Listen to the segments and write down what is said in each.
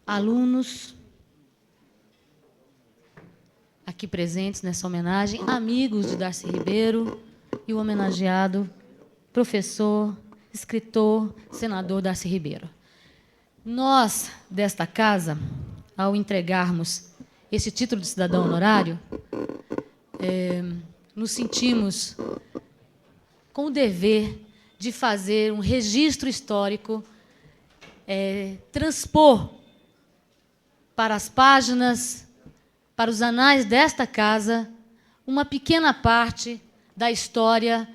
alunos aqui presentes nessa homenagem, amigos de Darcy Ribeiro e o homenageado, professor, escritor, senador Darcy Ribeiro. Nós, desta casa, ao entregarmos esse título de cidadão honorário, nos sentimos com o dever de fazer um registro histórico, transpor para as páginas, para os anais desta casa, uma pequena parte da história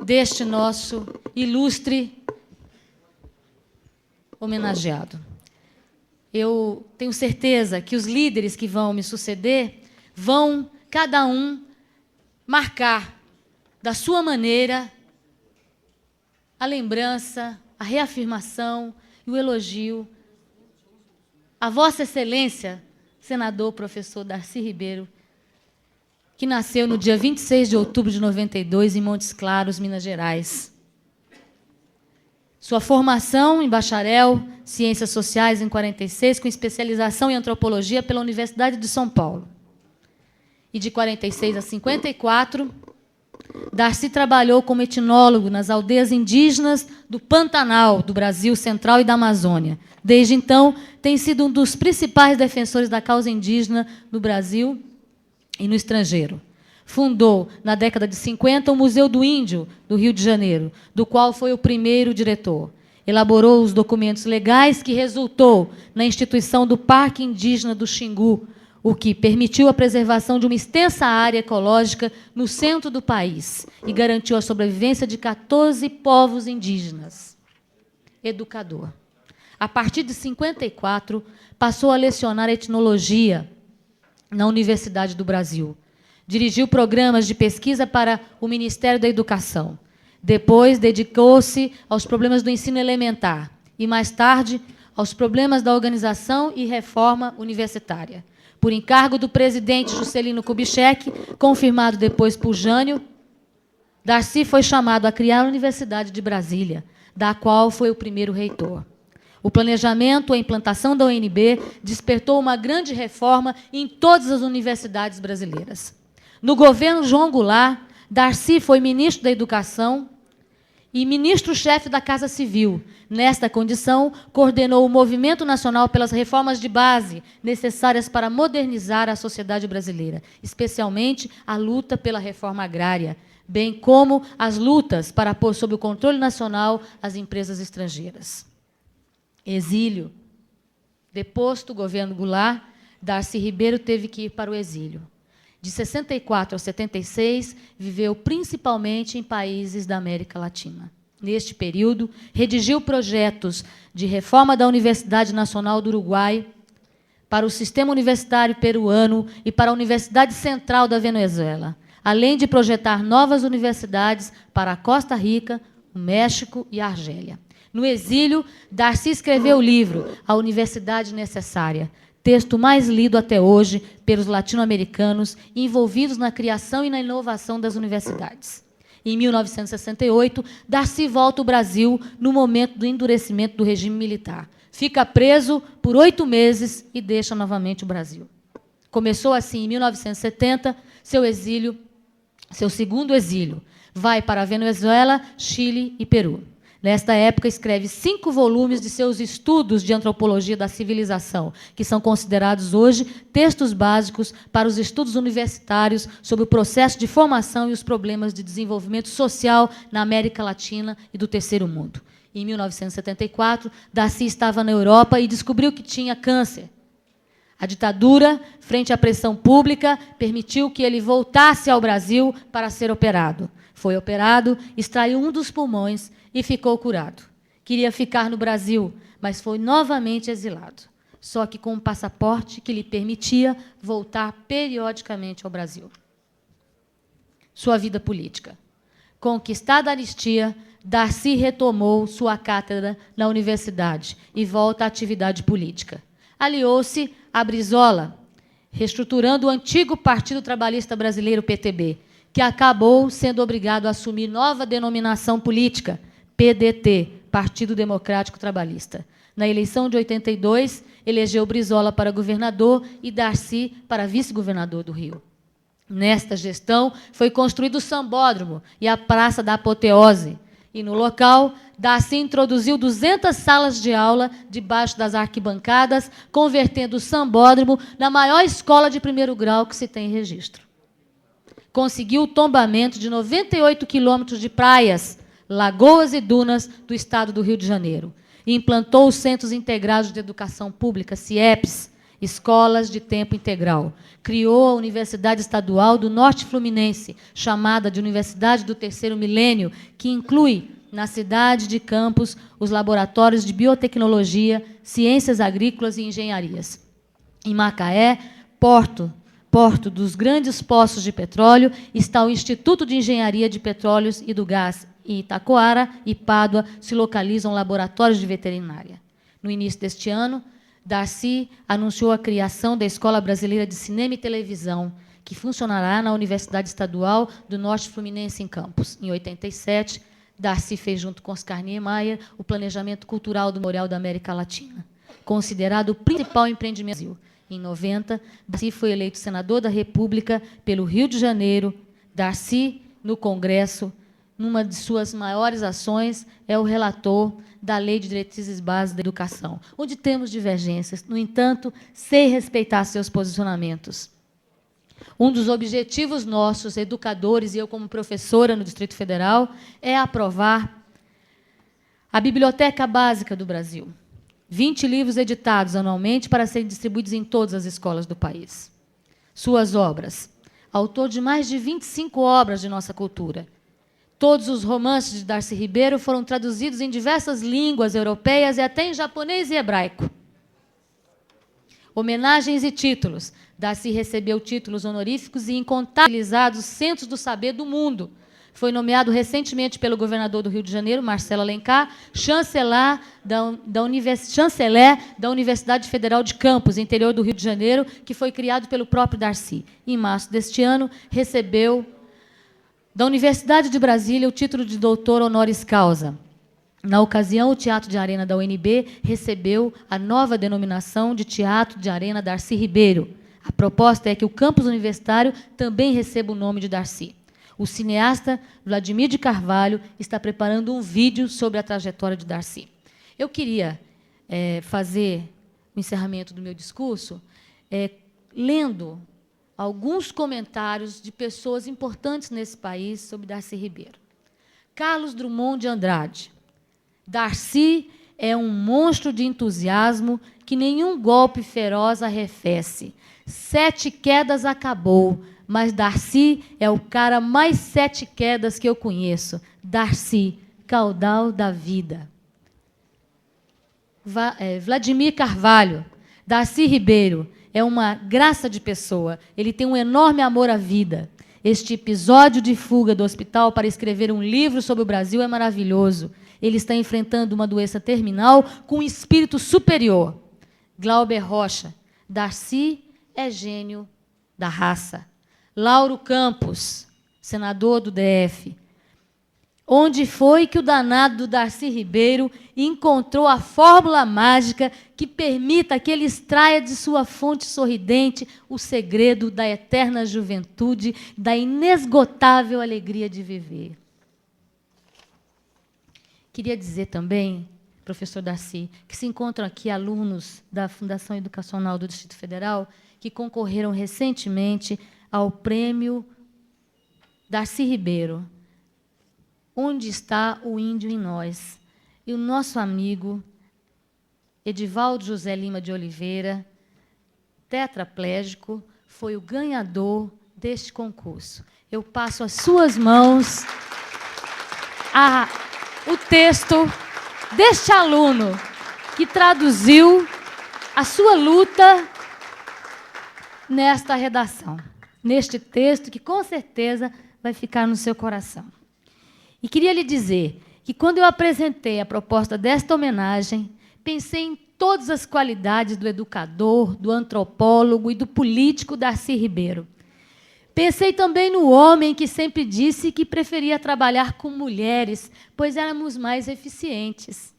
deste nosso ilustre homenageado. Eu tenho certeza que os líderes que vão me suceder vão, cada um, marcar, da sua maneira, a lembrança, a reafirmação e o elogio à Vossa Excelência, senador professor Darcy Ribeiro, que nasceu no dia 26 de outubro de 92, em Montes Claros, Minas Gerais. Sua formação em bacharel, Ciências Sociais, em 46, com especialização em Antropologia pela Universidade de São Paulo. E de 46 a 54, Darcy trabalhou como etnólogo nas aldeias indígenas do Pantanal, do Brasil Central e da Amazônia. Desde então, tem sido um dos principais defensores da causa indígena no Brasil e no estrangeiro. Fundou, na década de 50, o Museu do Índio, do Rio de Janeiro, do qual foi o primeiro diretor. Elaborou os documentos legais que resultou na instituição do Parque Indígena do Xingu, o que permitiu a preservação de uma extensa área ecológica no centro do país e garantiu a sobrevivência de 14 povos indígenas. Educador. A partir de 54, passou a lecionar etnologia na Universidade do Brasil. Dirigiu programas de pesquisa para o Ministério da Educação. Depois, dedicou-se aos problemas do ensino elementar e, mais tarde, aos problemas da organização e reforma universitária. Por encargo do presidente Juscelino Kubitschek, confirmado depois por Jânio, Darcy foi chamado a criar a Universidade de Brasília, da qual foi o primeiro reitor. O planejamento, a implantação da UNB despertou uma grande reforma em todas as universidades brasileiras. No governo João Goulart, Darcy foi ministro da Educação e ministro-chefe da Casa Civil. Nesta condição, coordenou o Movimento Nacional pelas Reformas de Base necessárias para modernizar a sociedade brasileira, especialmente a luta pela reforma agrária, bem como as lutas para pôr sob o controle nacional as empresas estrangeiras. Exílio. Deposto o governo Goulart, Darcy Ribeiro teve que ir para o exílio. De 64 a 76, viveu principalmente em países da América Latina. Neste período, redigiu projetos de reforma da Universidade Nacional do Uruguai, para o sistema universitário peruano e para a Universidade Central da Venezuela, além de projetar novas universidades para a Costa Rica, o México e a Argélia. No exílio, Darcy escreveu o livro A Universidade Necessária, texto mais lido até hoje pelos latino-americanos envolvidos na criação e na inovação das universidades. Em 1968, Darcy volta ao Brasil no momento do endurecimento do regime militar. Fica preso por 8 meses e deixa novamente o Brasil. Começou assim, em 1970, seu segundo exílio. Vai para a Venezuela, Chile e Peru. Nesta época, escreve 5 volumes de seus estudos de antropologia da civilização, que são considerados hoje textos básicos para os estudos universitários sobre o processo de formação e os problemas de desenvolvimento social na América Latina e do Terceiro Mundo. Em 1974, Darcy estava na Europa e descobriu que tinha câncer. A ditadura, frente à pressão pública, permitiu que ele voltasse ao Brasil para ser operado. Foi operado, extraiu um dos pulmões e ficou curado. Queria ficar no Brasil, mas foi novamente exilado, só que com um passaporte que lhe permitia voltar periodicamente ao Brasil. Sua vida política. Conquistada a anistia, Darcy retomou sua cátedra na universidade e volta à atividade política. Aliou-se a Brizola, reestruturando o antigo Partido Trabalhista Brasileiro, PTB, que acabou sendo obrigado a assumir nova denominação política, PDT, Partido Democrático Trabalhista. Na eleição de 82, elegeu Brizola para governador e Darcy para vice-governador do Rio. Nesta gestão, foi construído o Sambódromo e a Praça da Apoteose. E, no local, Darcy introduziu 200 salas de aula debaixo das arquibancadas, convertendo o Sambódromo na maior escola de primeiro grau que se tem em registro. Conseguiu o tombamento de 98 quilômetros de praias, lagoas e dunas do estado do Rio de Janeiro. E implantou os Centros Integrados de Educação Pública, CIEPs, escolas de tempo integral. Criou a Universidade Estadual do Norte Fluminense, chamada de Universidade do Terceiro Milênio, que inclui, na cidade de Campos, os laboratórios de biotecnologia, ciências agrícolas e engenharias. Em Macaé, porto dos grandes poços de petróleo, está o Instituto de Engenharia de Petróleos e do Gás. Em Itacoara e Pádua se localizam laboratórios de veterinária. No início deste ano, Darcy anunciou a criação da Escola Brasileira de Cinema e Televisão, que funcionará na Universidade Estadual do Norte Fluminense, em Campos. Em 87, Darcy fez, junto com Oscar Niemeyer, o planejamento cultural do Memorial da América Latina, considerado o principal empreendimento do Brasil. Em 90, Darcy foi eleito senador da República pelo Rio de Janeiro. Darcy, no Congresso, numa de suas maiores ações, é o relator da Lei de Diretrizes Básicas da Educação, onde temos divergências. No entanto, sei respeitar seus posicionamentos. Um dos objetivos nossos, educadores, e eu como professora no Distrito Federal, é aprovar a Biblioteca Básica do Brasil. 20 livros editados anualmente para serem distribuídos em todas as escolas do país. Suas obras. Autor de mais de 25 obras de nossa cultura. Todos os romances de Darcy Ribeiro foram traduzidos em diversas línguas europeias e até em japonês e hebraico. Homenagens e títulos. Darcy recebeu títulos honoríficos e incontáveis centros do saber do mundo. Foi nomeado recentemente pelo governador do Rio de Janeiro, Marcelo Alencar, chanceler da Universidade Federal de Campos, interior do Rio de Janeiro, que foi criado pelo próprio Darcy. Em março deste ano, recebeu da Universidade de Brasília o título de doutor honoris causa. Na ocasião, o Teatro de Arena da UNB recebeu a nova denominação de Teatro de Arena Darcy Ribeiro. A proposta é que o campus universitário também receba o nome de Darcy. O cineasta Vladimir de Carvalho está preparando um vídeo sobre a trajetória de Darcy. Eu queria fazer o encerramento do meu discurso lendo alguns comentários de pessoas importantes nesse país sobre Darcy Ribeiro. Carlos Drummond de Andrade. Darcy é um monstro de entusiasmo que nenhum golpe feroz arrefece. 7 quedas acabou, mas Darcy é o cara mais 7 quedas que eu conheço. Darcy, caudal da vida. Vladimir Carvalho. Darcy Ribeiro é uma graça de pessoa. Ele tem um enorme amor à vida. Este episódio de fuga do hospital para escrever um livro sobre o Brasil é maravilhoso. Ele está enfrentando uma doença terminal com um espírito superior. Glauber Rocha. Darcy é gênio da raça. Lauro Campos, senador do DF. Onde foi que o danado do Darcy Ribeiro encontrou a fórmula mágica que permita que ele extraia de sua fonte sorridente o segredo da eterna juventude, da inesgotável alegria de viver? Queria dizer também, professor Darcy, que se encontram aqui alunos da Fundação Educacional do Distrito Federal que concorreram recentemente ao prêmio Darcy Ribeiro. Onde está o índio em nós? E o nosso amigo Edivaldo José Lima de Oliveira, tetraplégico, foi o ganhador deste concurso. Eu passo às suas mãos o texto deste aluno que traduziu a sua luta nesta redação, neste texto que, com certeza, vai ficar no seu coração. E queria lhe dizer que, quando eu apresentei a proposta desta homenagem, pensei em todas as qualidades do educador, do antropólogo e do político Darcy Ribeiro. Pensei também no homem que sempre disse que preferia trabalhar com mulheres, pois éramos mais eficientes.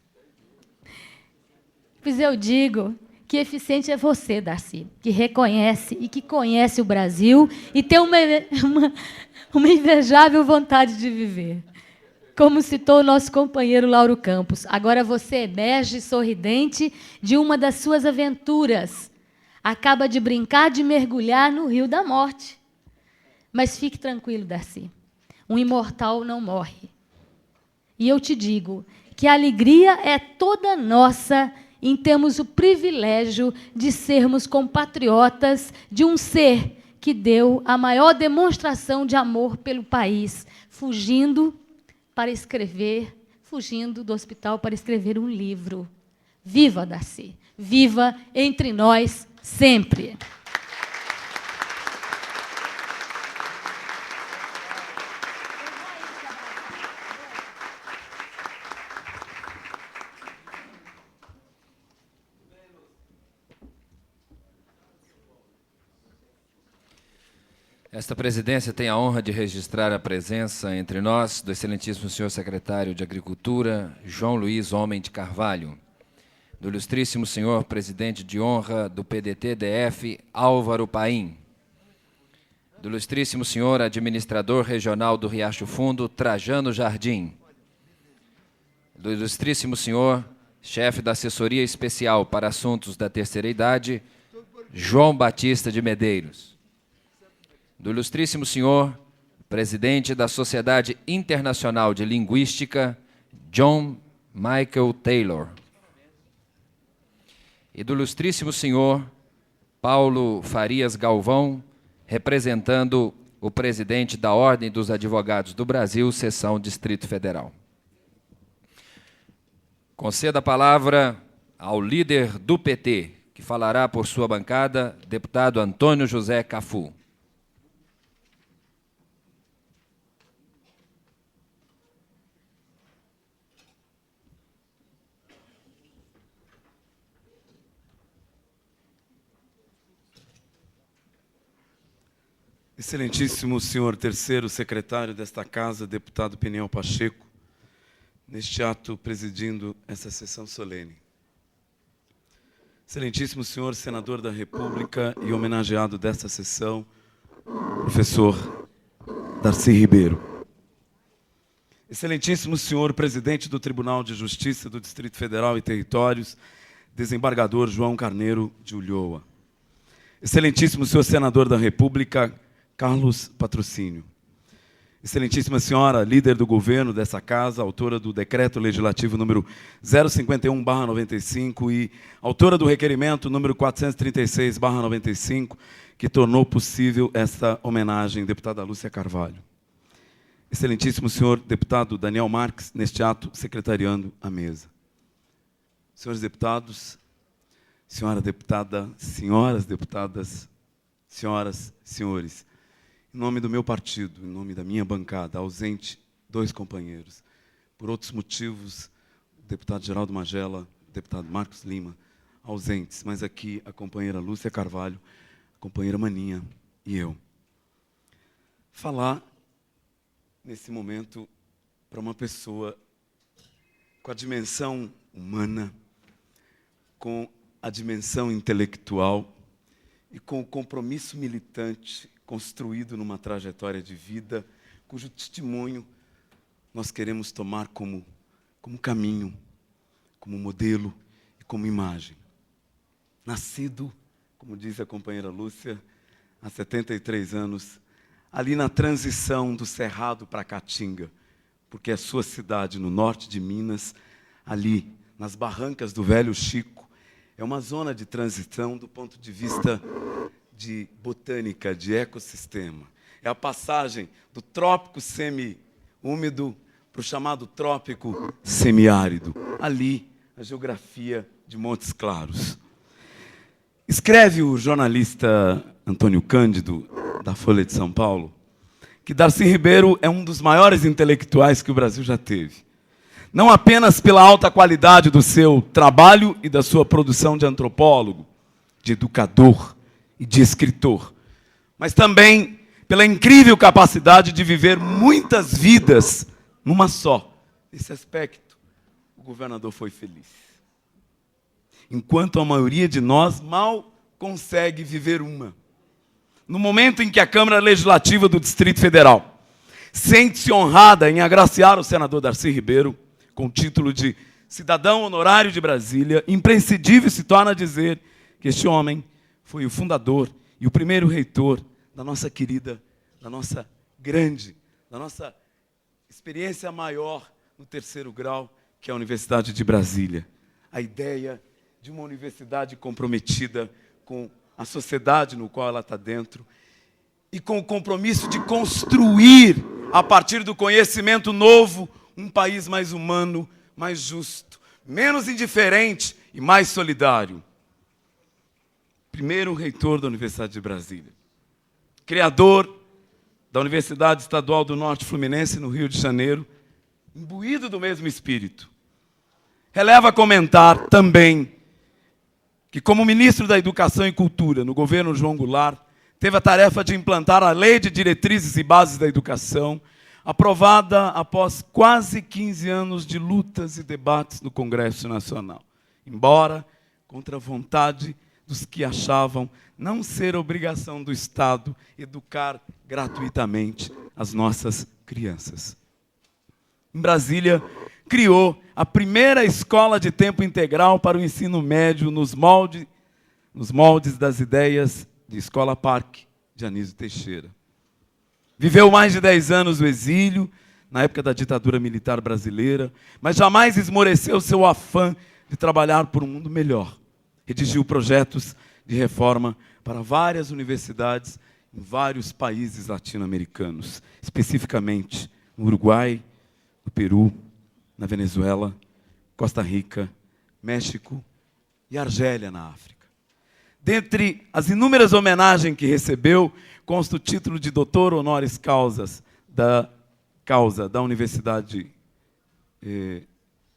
Pois eu digo que eficiente é você, Darcy, que reconhece e que conhece o Brasil e tem uma invejável vontade de viver. Como citou o nosso companheiro Lauro Campos, agora você emerge sorridente de uma das suas aventuras. Acaba de brincar de mergulhar no rio da morte. Mas fique tranquilo, Darcy. Um imortal não morre. E eu te digo que a alegria é toda nossa em termos o privilégio de sermos compatriotas de um ser que deu a maior demonstração de amor pelo país, fugindo do hospital para escrever um livro. Viva, Darcy! Viva entre nós sempre! Esta presidência tem a honra de registrar a presença entre nós do excelentíssimo senhor secretário de Agricultura, João Luiz Homem de Carvalho, do ilustríssimo senhor presidente de honra do PDT-DF, Álvaro Paim, do ilustríssimo senhor administrador regional do Riacho Fundo, Trajano Jardim, do ilustríssimo senhor chefe da assessoria especial para assuntos da terceira idade, João Batista de Medeiros, do ilustríssimo senhor presidente da Sociedade Internacional de Linguística, John Michael Taylor, e do ilustríssimo senhor Paulo Farias Galvão, representando o presidente da Ordem dos Advogados do Brasil, seção Distrito Federal. Conceda a palavra ao líder do PT, que falará por sua bancada, deputado Antônio José Cafu. Excelentíssimo senhor terceiro secretário desta Casa, deputado Peniel Pacheco, neste ato presidindo essa sessão solene. Excelentíssimo senhor senador da República e homenageado desta sessão, professor Darcy Ribeiro. Excelentíssimo senhor presidente do Tribunal de Justiça do Distrito Federal e Territórios, desembargador João Carneiro de Ulloa. Excelentíssimo senhor senador da República, Carlos Patrocínio. Excelentíssima senhora, líder do governo dessa casa, autora do decreto legislativo número 051/95 e autora do requerimento número 436/95, que tornou possível esta homenagem, deputada Lúcia Carvalho. Excelentíssimo senhor deputado Daniel Marques, neste ato, secretariando a mesa. Senhores deputados, senhora deputada, senhoras deputadas, senhoras, senhores, em nome do meu partido, em nome da minha bancada, ausente 2 companheiros. Por outros motivos, o deputado Geraldo Magela, o deputado Marcos Lima, ausentes, mas aqui a companheira Lúcia Carvalho, a companheira Maninha e eu. Falar, nesse momento, para uma pessoa com a dimensão humana, com a dimensão intelectual e com o compromisso militante construído numa trajetória de vida, cujo testemunho nós queremos tomar como caminho, como modelo e como imagem. Nascido, como diz a companheira Lúcia, há 73 anos, ali na transição do Cerrado para Caatinga, porque é sua cidade no norte de Minas, ali nas barrancas do Velho Chico, é uma zona de transição do ponto de vista de botânica, de ecossistema. É a passagem do trópico semi-úmido para o chamado trópico semiárido. Ali, a geografia de Montes Claros. Escreve o jornalista Antônio Cândido, da Folha de São Paulo, que Darcy Ribeiro é um dos maiores intelectuais que o Brasil já teve. Não apenas pela alta qualidade do seu trabalho e da sua produção de antropólogo, de educador e de escritor, mas também pela incrível capacidade de viver muitas vidas numa só. Nesse aspecto, o governador foi feliz. Enquanto a maioria de nós mal consegue viver uma. No momento em que a Câmara Legislativa do Distrito Federal sente-se honrada em agraciar o senador Darcy Ribeiro com o título de cidadão honorário de Brasília, imprescindível se torna dizer que este homem foi o fundador e o primeiro reitor da nossa querida, da nossa grande, da nossa experiência maior no terceiro grau, que é a Universidade de Brasília. A ideia de uma universidade comprometida com a sociedade no qual ela está dentro e com o compromisso de construir, a partir do conhecimento novo, um país mais humano, mais justo, menos indiferente e mais solidário. Primeiro reitor da Universidade de Brasília. Criador da Universidade Estadual do Norte Fluminense, no Rio de Janeiro, imbuído do mesmo espírito. Releva comentar também que, como ministro da Educação e Cultura no governo João Goulart, teve a tarefa de implantar a Lei de Diretrizes e Bases da Educação, aprovada após quase 15 anos de lutas e debates no Congresso Nacional, embora contra a vontade dos que achavam não ser obrigação do Estado educar gratuitamente as nossas crianças. Em Brasília, criou a primeira escola de tempo integral para o ensino médio nos moldes das ideias de Escola Parque de Anísio Teixeira. Viveu mais de 10 anos o exílio, na época da ditadura militar brasileira, mas jamais esmoreceu seu afã de trabalhar por um mundo melhor. Redigiu projetos de reforma para várias universidades em vários países latino-americanos, especificamente no Uruguai, no Peru, na Venezuela, Costa Rica, México e Argélia, na África. Dentre as inúmeras homenagens que recebeu, consta o título de doutor honoris causa da Universidade de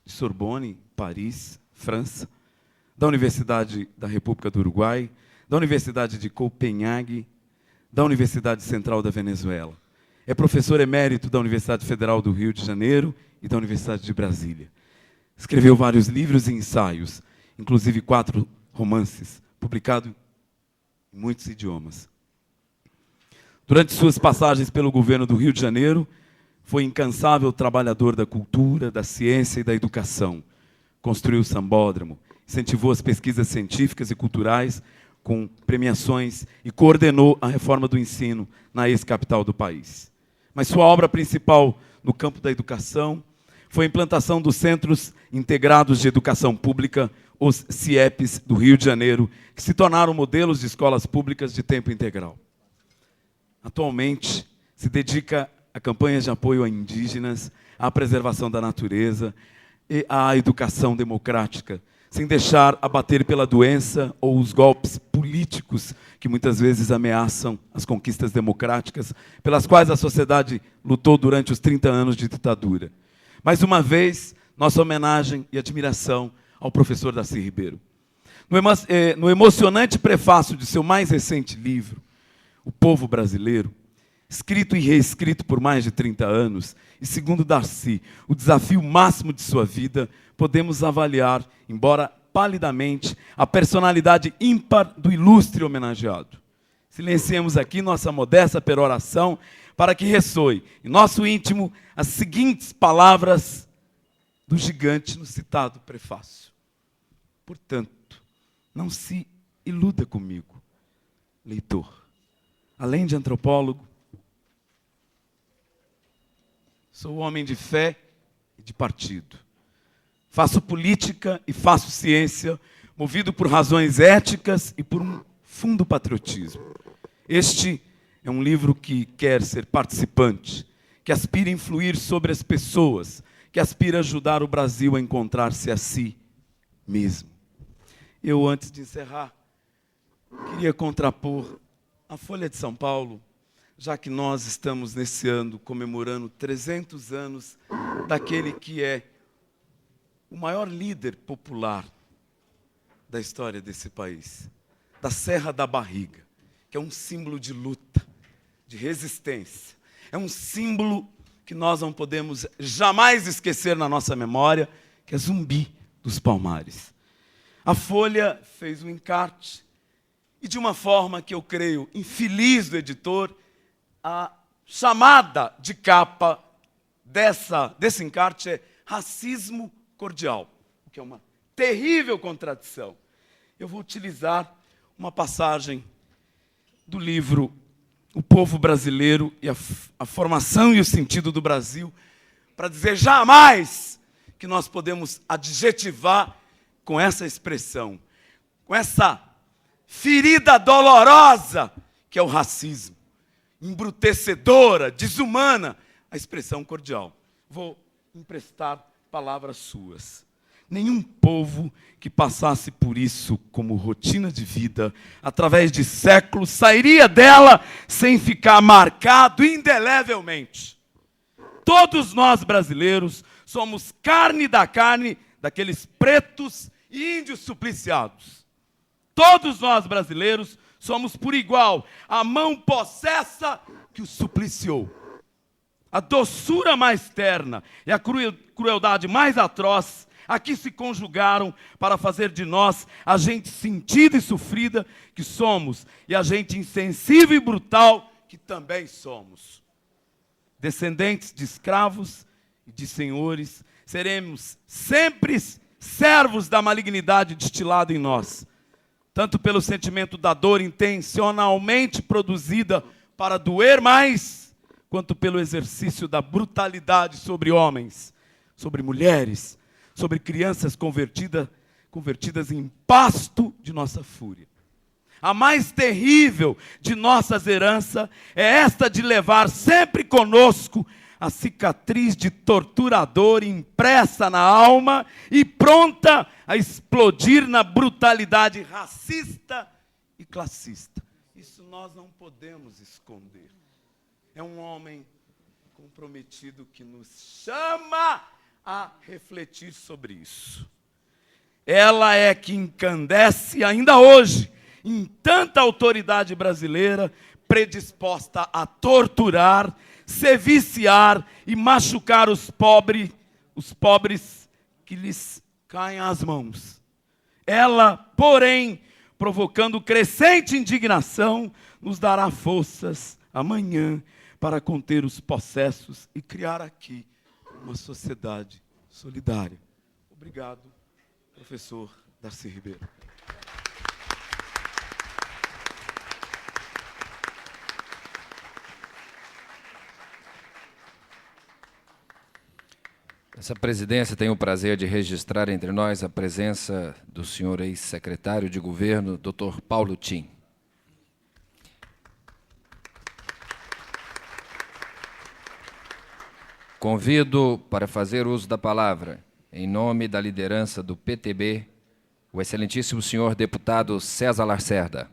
Sorbonne, Paris, França, da Universidade da República do Uruguai, da Universidade de Copenhague, da Universidade Central da Venezuela. É professor emérito da Universidade Federal do Rio de Janeiro e da Universidade de Brasília. Escreveu vários livros e ensaios, inclusive 4 romances, publicados em muitos idiomas. Durante suas passagens pelo governo do Rio de Janeiro, foi incansável trabalhador da cultura, da ciência e da educação. Construiu o sambódromo, incentivou as pesquisas científicas e culturais com premiações e coordenou a reforma do ensino na ex-capital do país. Mas sua obra principal no campo da educação foi a implantação dos Centros Integrados de Educação Pública, os CIEPs do Rio de Janeiro, que se tornaram modelos de escolas públicas de tempo integral. Atualmente, se dedica a campanhas de apoio a indígenas, à preservação da natureza e à educação democrática, sem deixar abater pela doença ou os golpes políticos que muitas vezes ameaçam as conquistas democráticas pelas quais a sociedade lutou durante os 30 anos de ditadura. Mais uma vez, nossa homenagem e admiração ao professor Darcy Ribeiro. No emocionante prefácio de seu mais recente livro, O Povo Brasileiro, escrito e reescrito por mais de 30 anos, e segundo Darcy, o desafio máximo de sua vida, podemos avaliar, embora palidamente, a personalidade ímpar do ilustre homenageado. Silenciemos aqui nossa modesta peroração para que ressoe em nosso íntimo as seguintes palavras do gigante no citado prefácio. Portanto, não se iluda comigo, leitor. Além de antropólogo, sou homem de fé e de partido. Faço política e faço ciência, movido por razões éticas e por um fundo patriotismo. Este é um livro que quer ser participante, que aspira a influir sobre as pessoas, que aspira a ajudar o Brasil a encontrar-se a si mesmo. Eu, antes de encerrar, queria contrapor a Folha de São Paulo, já que nós estamos nesse ano comemorando 300 anos daquele que é o maior líder popular da história desse país, da Serra da Barriga, que é um símbolo de luta, de resistência. É um símbolo que nós não podemos jamais esquecer na nossa memória, que é Zumbi dos Palmares. A Folha fez um encarte, e de uma forma que eu creio infeliz do editor, a chamada de capa desse encarte é racismo cordial, o que é uma terrível contradição. Eu vou utilizar uma passagem do livro O Povo Brasileiro e a Formação e o Sentido do Brasil, para dizer jamais que nós podemos adjetivar com essa expressão, com essa ferida dolorosa que é o racismo, embrutecedora, desumana, a expressão cordial. Vou emprestar palavras suas. Nenhum povo que passasse por isso como rotina de vida, através de séculos, sairia dela sem ficar marcado indelevelmente. Todos nós brasileiros somos carne da carne daqueles pretos e índios supliciados. Todos nós brasileiros somos por igual a mão possessa que o supliciou. A doçura mais terna e a crueldade mais atroz aqui se conjugaram para fazer de nós a gente sentida e sofrida que somos e a gente insensível e brutal que também somos. Descendentes de escravos e de senhores, seremos sempre servos da malignidade destilada em nós, tanto pelo sentimento da dor intencionalmente produzida para doer mais, quanto pelo exercício da brutalidade sobre homens, sobre mulheres, sobre crianças convertidas em pasto de nossa fúria. A mais terrível de nossas heranças é esta de levar sempre conosco a cicatriz de torturador impressa na alma e pronta a explodir na brutalidade racista e classista. Isso nós não podemos esconder. É um homem comprometido que nos chama a refletir sobre isso. Ela é que encandece ainda hoje em tanta autoridade brasileira predisposta a torturar, se viciar e machucar os pobres que lhes caem às mãos. Ela, porém, provocando crescente indignação, nos dará forças amanhã para conter os possessos e criar aqui uma sociedade solidária. Obrigado, professor Darcy Ribeiro. Essa presidência tem o prazer de registrar entre nós a presença do senhor ex-secretário de governo, Dr. Paulo Tim. Convido para fazer uso da palavra, em nome da liderança do PTB, o excelentíssimo senhor deputado César Lacerda.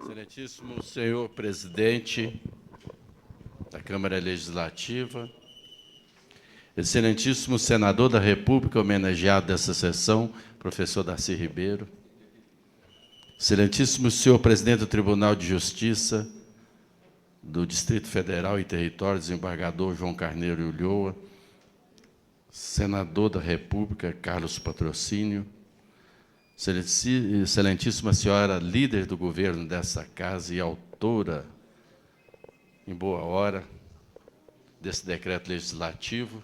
Excelentíssimo senhor presidente da Câmara Legislativa, excelentíssimo senador da República, homenageado dessa sessão, professor Darcy Ribeiro, excelentíssimo senhor presidente do Tribunal de Justiça do Distrito Federal e Território, desembargador João Carneiro Ulloa, senador da República, Carlos Patrocínio, excelentíssima senhora líder do governo dessa casa e autora, em boa hora, desse decreto legislativo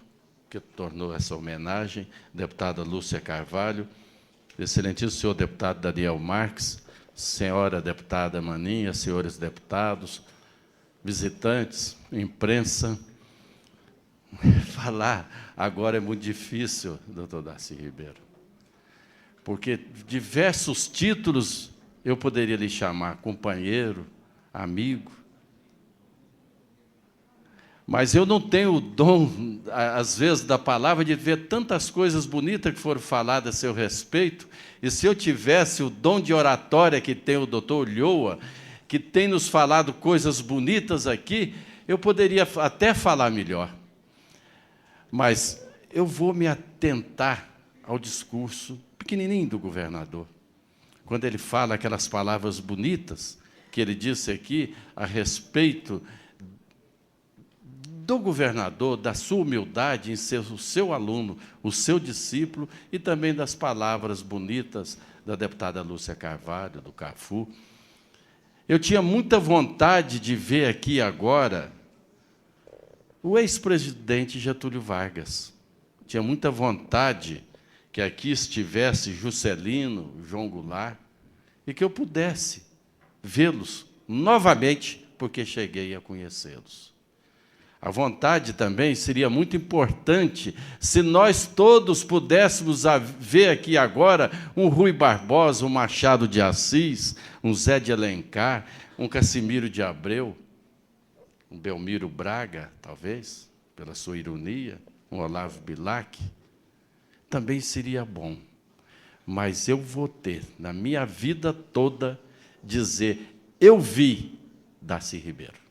que tornou essa homenagem, deputada Lúcia Carvalho, excelentíssimo senhor deputado Daniel Marques, senhora deputada Maninha, senhores deputados, visitantes, imprensa. Falar agora é muito difícil, doutor Darcy Ribeiro, porque diversos títulos eu poderia lhe chamar companheiro, amigo, mas eu não tenho o dom, às vezes, da palavra de ver tantas coisas bonitas que foram faladas a seu respeito, e se eu tivesse o dom de oratória que tem o doutor Ulloa, que tem nos falado coisas bonitas aqui, eu poderia até falar melhor. Mas eu vou me atentar ao discurso pequenininho do governador, quando ele fala aquelas palavras bonitas que ele disse aqui a respeito do governador, da sua humildade em ser o seu aluno, o seu discípulo, e também das palavras bonitas da deputada Lúcia Carvalho, do CAFU. Eu tinha muita vontade de ver aqui agora o ex-presidente Getúlio Vargas. Tinha muita vontade que aqui estivesse Juscelino, João Goulart, e que eu pudesse vê-los novamente, porque cheguei a conhecê-los. A vontade também seria muito importante se nós todos pudéssemos ver aqui agora um Rui Barbosa, um Machado de Assis, um Zé de Alencar, um Cassimiro de Abreu, um Belmiro Braga, talvez, pela sua ironia, um Olavo Bilac. Também seria bom. Mas eu vou ter, na minha vida toda, dizer, eu vi Darcy Ribeiro.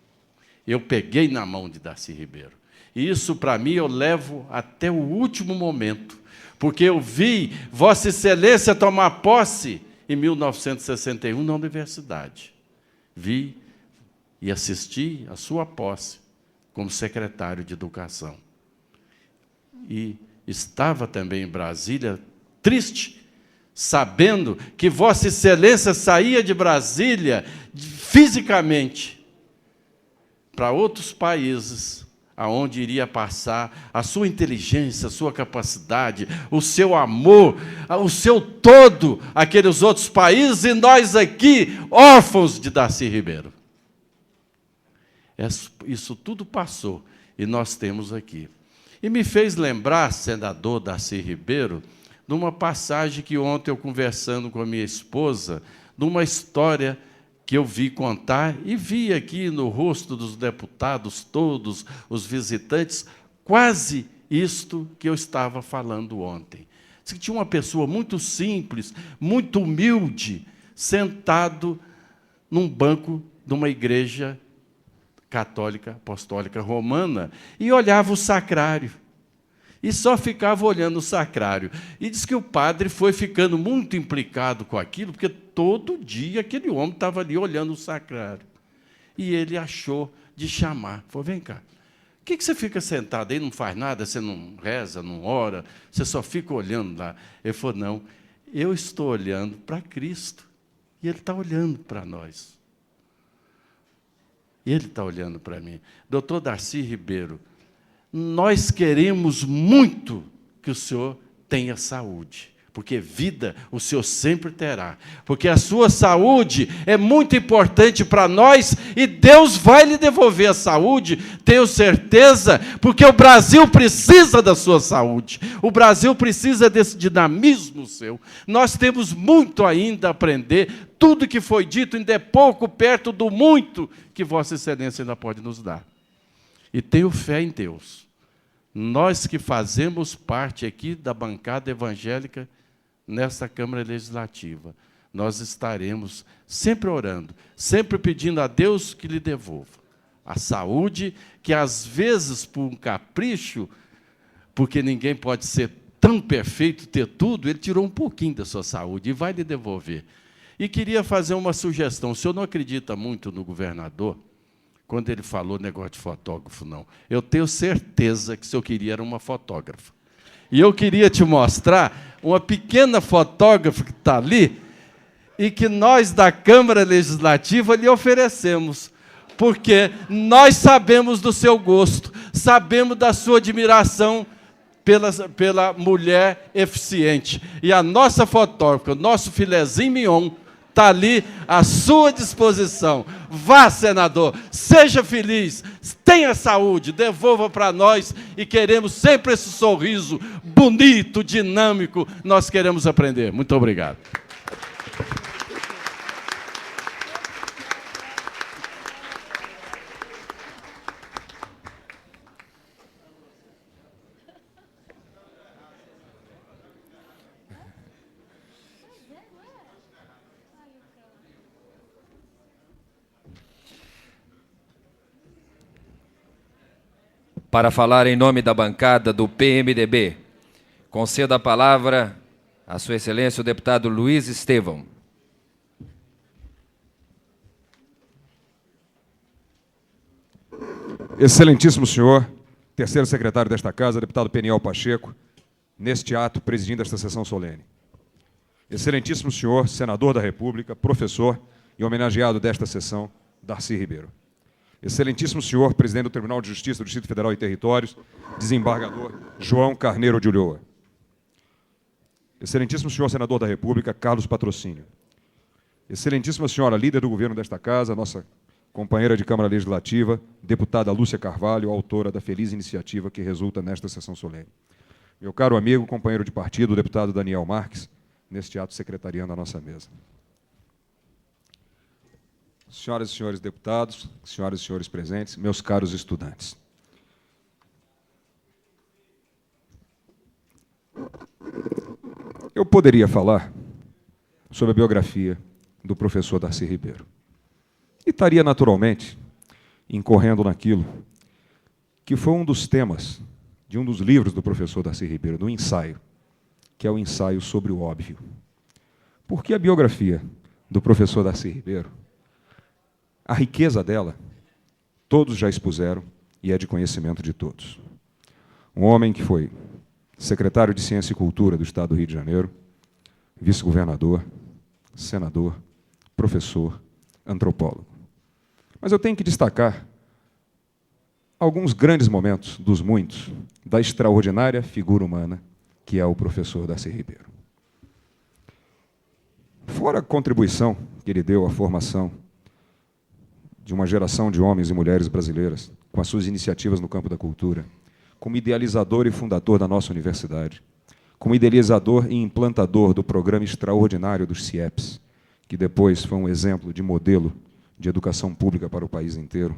Eu peguei na mão de Darcy Ribeiro. E isso, para mim, eu levo até o último momento, porque eu vi Vossa Excelência tomar posse em 1961 na universidade. Vi e assisti à sua posse como secretário de Educação. E estava também em Brasília, triste, sabendo que Vossa Excelência saía de Brasília fisicamente para outros países, aonde iria passar a sua inteligência, a sua capacidade, o seu amor, o seu todo, aqueles outros países, e nós aqui, órfãos de Darcy Ribeiro. Isso tudo passou, e nós temos aqui. E me fez lembrar, senador Darcy Ribeiro, de uma passagem que ontem eu, conversando com a minha esposa, de uma história que eu vi contar e vi aqui no rosto dos deputados todos, os visitantes, quase isto que eu estava falando ontem. Tinha uma pessoa muito simples, muito humilde, sentado num banco de uma igreja católica, apostólica romana, e olhava o sacrário. E só ficava olhando o sacrário. E diz que o padre foi ficando muito implicado com aquilo, porque todo dia aquele homem estava ali olhando o sacrário. E ele achou de chamar. Falou, vem cá, por que você fica sentado aí, não faz nada, você não reza, não ora, você só fica olhando lá? Ele falou, não, eu estou olhando para Cristo, e Ele está olhando para nós. E Ele está olhando para mim. Doutor Darcy Ribeiro, nós queremos muito que o senhor tenha saúde, porque vida o senhor sempre terá, porque a sua saúde é muito importante para nós, e Deus vai lhe devolver a saúde, tenho certeza, porque o Brasil precisa da sua saúde, o Brasil precisa desse dinamismo seu. Nós temos muito ainda a aprender, tudo que foi dito ainda é pouco perto do muito que Vossa Excelência ainda pode nos dar. E tenho fé em Deus. Nós que fazemos parte aqui da bancada evangélica nesta Câmara Legislativa, nós estaremos sempre orando, sempre pedindo a Deus que lhe devolva a saúde, que às vezes, por um capricho, porque ninguém pode ser tão perfeito, ter tudo, Ele tirou um pouquinho da sua saúde e vai lhe devolver. E queria fazer uma sugestão. O senhor não acredita muito no governador, quando ele falou negócio de fotógrafo, não. Eu tenho certeza que o senhor queria era uma fotógrafa. E eu queria te mostrar uma pequena fotógrafa que está ali e que nós, da Câmara Legislativa, lhe oferecemos. Porque nós sabemos do seu gosto, sabemos da sua admiração pela mulher eficiente. E a nossa fotógrafa, o nosso filezinho mignon, está ali à sua disposição. Vá, senador, seja feliz, tenha saúde, devolva para nós, e queremos sempre esse sorriso bonito, dinâmico, nós queremos aprender. Muito obrigado. para falar em nome da bancada do PMDB. Concedo a palavra a Sua Excelência, o deputado Luiz Estevão. Excelentíssimo senhor, terceiro secretário desta Casa, deputado Peniel Pacheco, neste ato, presidindo esta sessão solene. Excelentíssimo senhor, senador da República, professor e homenageado desta sessão, Darcy Ribeiro. Excelentíssimo senhor, presidente do Tribunal de Justiça do Distrito Federal e Territórios, desembargador João Carneiro de Ulloa. Excelentíssimo senhor, senador da República, Carlos Patrocínio. Excelentíssima senhora, líder do governo desta Casa, nossa companheira de Câmara Legislativa, deputada Lúcia Carvalho, autora da feliz iniciativa que resulta nesta sessão solene. Meu caro amigo, companheiro de partido, o deputado Daniel Marques, neste ato secretariando a nossa mesa. Senhoras e senhores deputados, senhoras e senhores presentes, meus caros estudantes. Eu poderia falar sobre a biografia do professor Darcy Ribeiro. E estaria, naturalmente, incorrendo naquilo que foi um dos temas de um dos livros do professor Darcy Ribeiro, do ensaio, que é o ensaio sobre o óbvio. Porque a biografia do professor Darcy Ribeiro, a riqueza dela, todos já expuseram e é de conhecimento de todos. Um homem que foi secretário de Ciência e Cultura do Estado do Rio de Janeiro, vice-governador, senador, professor, antropólogo. Mas eu tenho que destacar alguns grandes momentos, dos muitos, da extraordinária figura humana que é o professor Darcy Ribeiro. Fora a contribuição que ele deu à formação de uma geração de homens e mulheres brasileiras, com as suas iniciativas no campo da cultura, como idealizador e fundador da nossa universidade, como idealizador e implantador do programa extraordinário dos CIEPs, que depois foi um exemplo de modelo de educação pública para o país inteiro.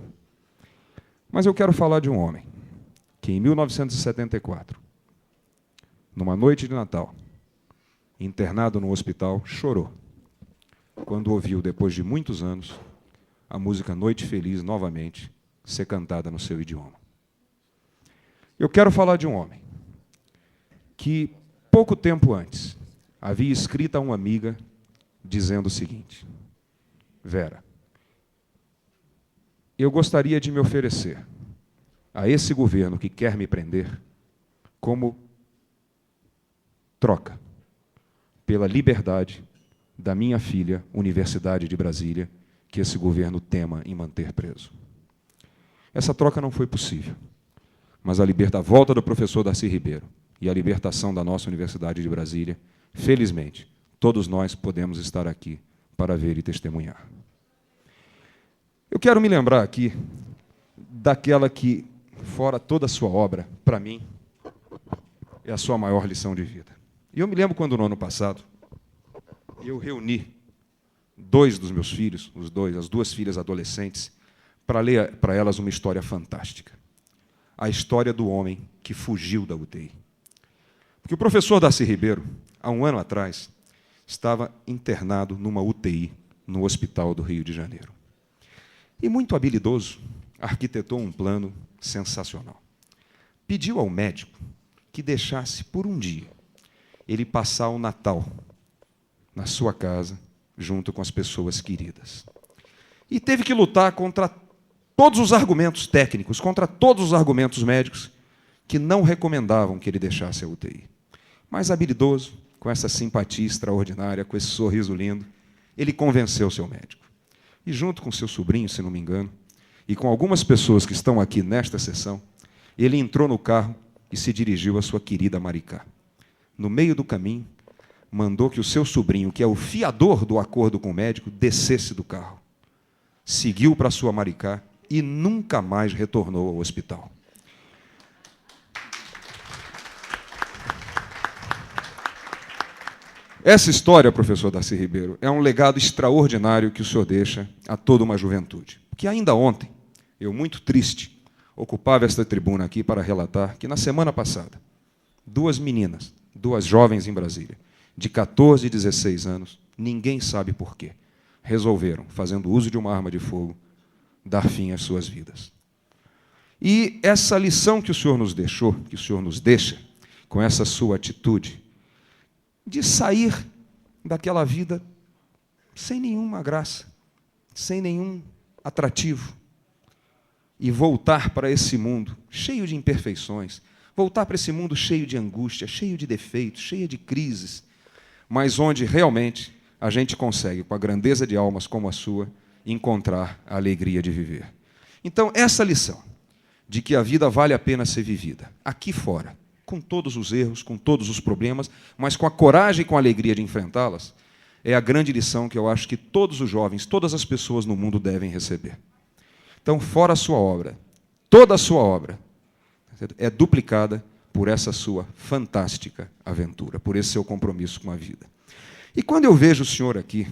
Mas eu quero falar de um homem que, em 1974, numa noite de Natal, internado no hospital, chorou quando ouviu, depois de muitos anos, a música Noite Feliz, novamente, ser cantada no seu idioma. Eu quero falar de um homem que, pouco tempo antes, havia escrito a uma amiga dizendo o seguinte: Vera, eu gostaria de me oferecer a esse governo que quer me prender como troca pela liberdade da minha filha, Universidade de Brasília, que esse governo tema em manter preso. Essa troca não foi possível, mas a volta do professor Darcy Ribeiro e a libertação da nossa Universidade de Brasília, felizmente, todos nós podemos estar aqui para ver e testemunhar. Eu quero me lembrar aqui daquela que, fora toda a sua obra, para mim, é a sua maior lição de vida. E eu me lembro quando, no ano passado, eu reuni dois dos meus filhos, as duas filhas adolescentes, para ler para elas uma história fantástica. A história do homem que fugiu da UTI. Porque o professor Darcy Ribeiro, há um ano atrás, estava internado numa UTI no Hospital do Rio de Janeiro. E, muito habilidoso, arquitetou um plano sensacional. Pediu ao médico que deixasse, por um dia, ele passar o Natal na sua casa, junto com as pessoas queridas. E teve que lutar contra todos os argumentos técnicos, contra todos os argumentos médicos, que não recomendavam que ele deixasse a UTI. Mas, habilidoso, com essa simpatia extraordinária, com esse sorriso lindo, ele convenceu seu médico. E, junto com seu sobrinho, se não me engano, e com algumas pessoas que estão aqui nesta sessão, ele entrou no carro e se dirigiu à sua querida Maricá. No meio do caminho, mandou que o seu sobrinho, que é o fiador do acordo com o médico, descesse do carro. Seguiu para sua Maricá e nunca mais retornou ao hospital. Essa história, professor Darcy Ribeiro, é um legado extraordinário que o senhor deixa a toda uma juventude. Porque ainda ontem, eu, muito triste, ocupava esta tribuna aqui para relatar que, na semana passada, duas meninas, duas jovens em Brasília, de 14 e 16 anos, ninguém sabe por quê, resolveram, fazendo uso de uma arma de fogo, dar fim às suas vidas. E essa lição que o Senhor nos deixou, que o Senhor nos deixa, com essa sua atitude, de sair daquela vida sem nenhuma graça, sem nenhum atrativo, e voltar para esse mundo cheio de imperfeições, voltar para esse mundo cheio de angústia, cheio de defeitos, cheio de crises, mas onde realmente a gente consegue, com a grandeza de almas como a sua, encontrar a alegria de viver. Então, essa lição de que a vida vale a pena ser vivida, aqui fora, com todos os erros, com todos os problemas, mas com a coragem e com a alegria de enfrentá-las, é a grande lição que eu acho que todos os jovens, todas as pessoas no mundo devem receber. Então, fora a sua obra, toda a sua obra é duplicada por essa sua fantástica aventura, por esse seu compromisso com a vida. E quando eu vejo o senhor aqui,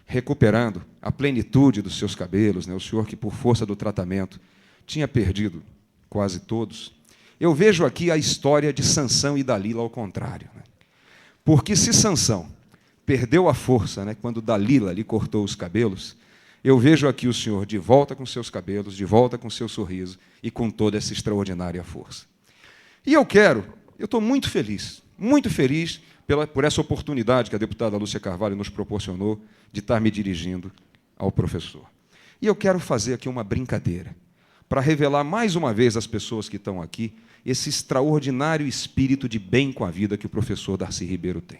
recuperando a plenitude dos seus cabelos, né, o senhor que, por força do tratamento, tinha perdido quase todos, eu vejo aqui a história de Sansão e Dalila ao contrário. Né? Porque se Sansão perdeu a força, né, quando Dalila lhe cortou os cabelos, eu vejo aqui o senhor de volta com seus cabelos, de volta com seu sorriso e com toda essa extraordinária força. E eu estou muito feliz por essa oportunidade que a deputada Lúcia Carvalho nos proporcionou de estar me dirigindo ao professor. E eu quero fazer aqui uma brincadeira, para revelar mais uma vez às pessoas que estão aqui esse extraordinário espírito de bem com a vida que o professor Darcy Ribeiro tem.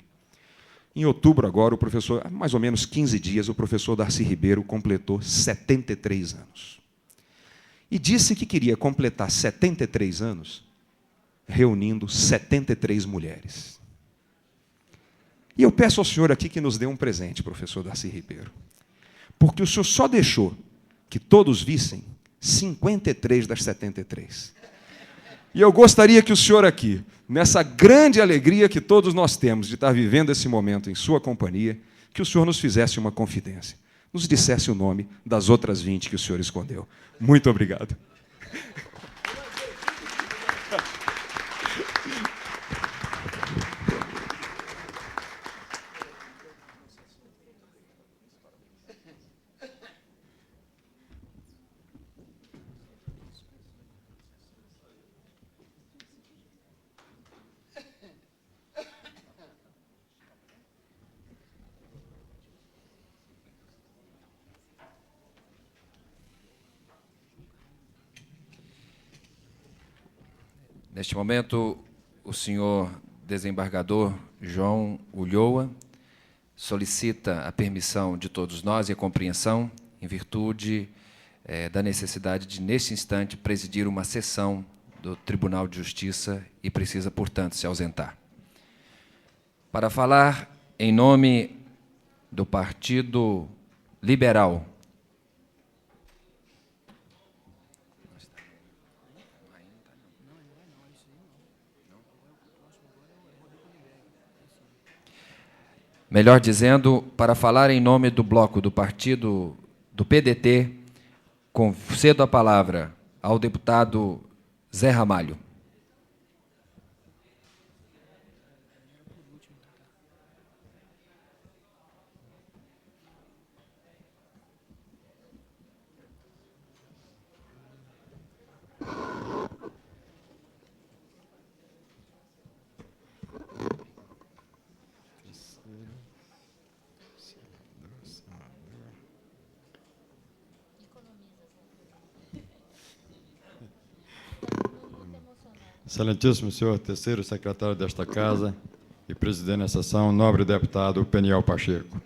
Em outubro agora, há mais ou menos 15 dias, o professor Darcy Ribeiro completou 73 anos. E disse que queria completar 73 anos reunindo 73 mulheres. E eu peço ao senhor aqui que nos dê um presente, professor Darcy Ribeiro, porque o senhor só deixou que todos vissem 53 das 73. E eu gostaria que o senhor aqui, nessa grande alegria que todos nós temos de estar vivendo esse momento em sua companhia, que o senhor nos fizesse uma confidência, nos dissesse o nome das outras 20 que o senhor escondeu. Muito obrigado. Neste momento, o senhor desembargador João Ulloa solicita a permissão de todos nós e a compreensão em virtude da necessidade de, neste instante, presidir uma sessão do Tribunal de Justiça e precisa, portanto, se ausentar. Para falar em nome do Partido Liberal, melhor dizendo, para falar em nome do bloco do partido do PDT, concedo a palavra ao deputado Zé Ramalho. Excelentíssimo senhor terceiro secretário desta Casa e presidente da sessão, nobre deputado Peniel Pacheco.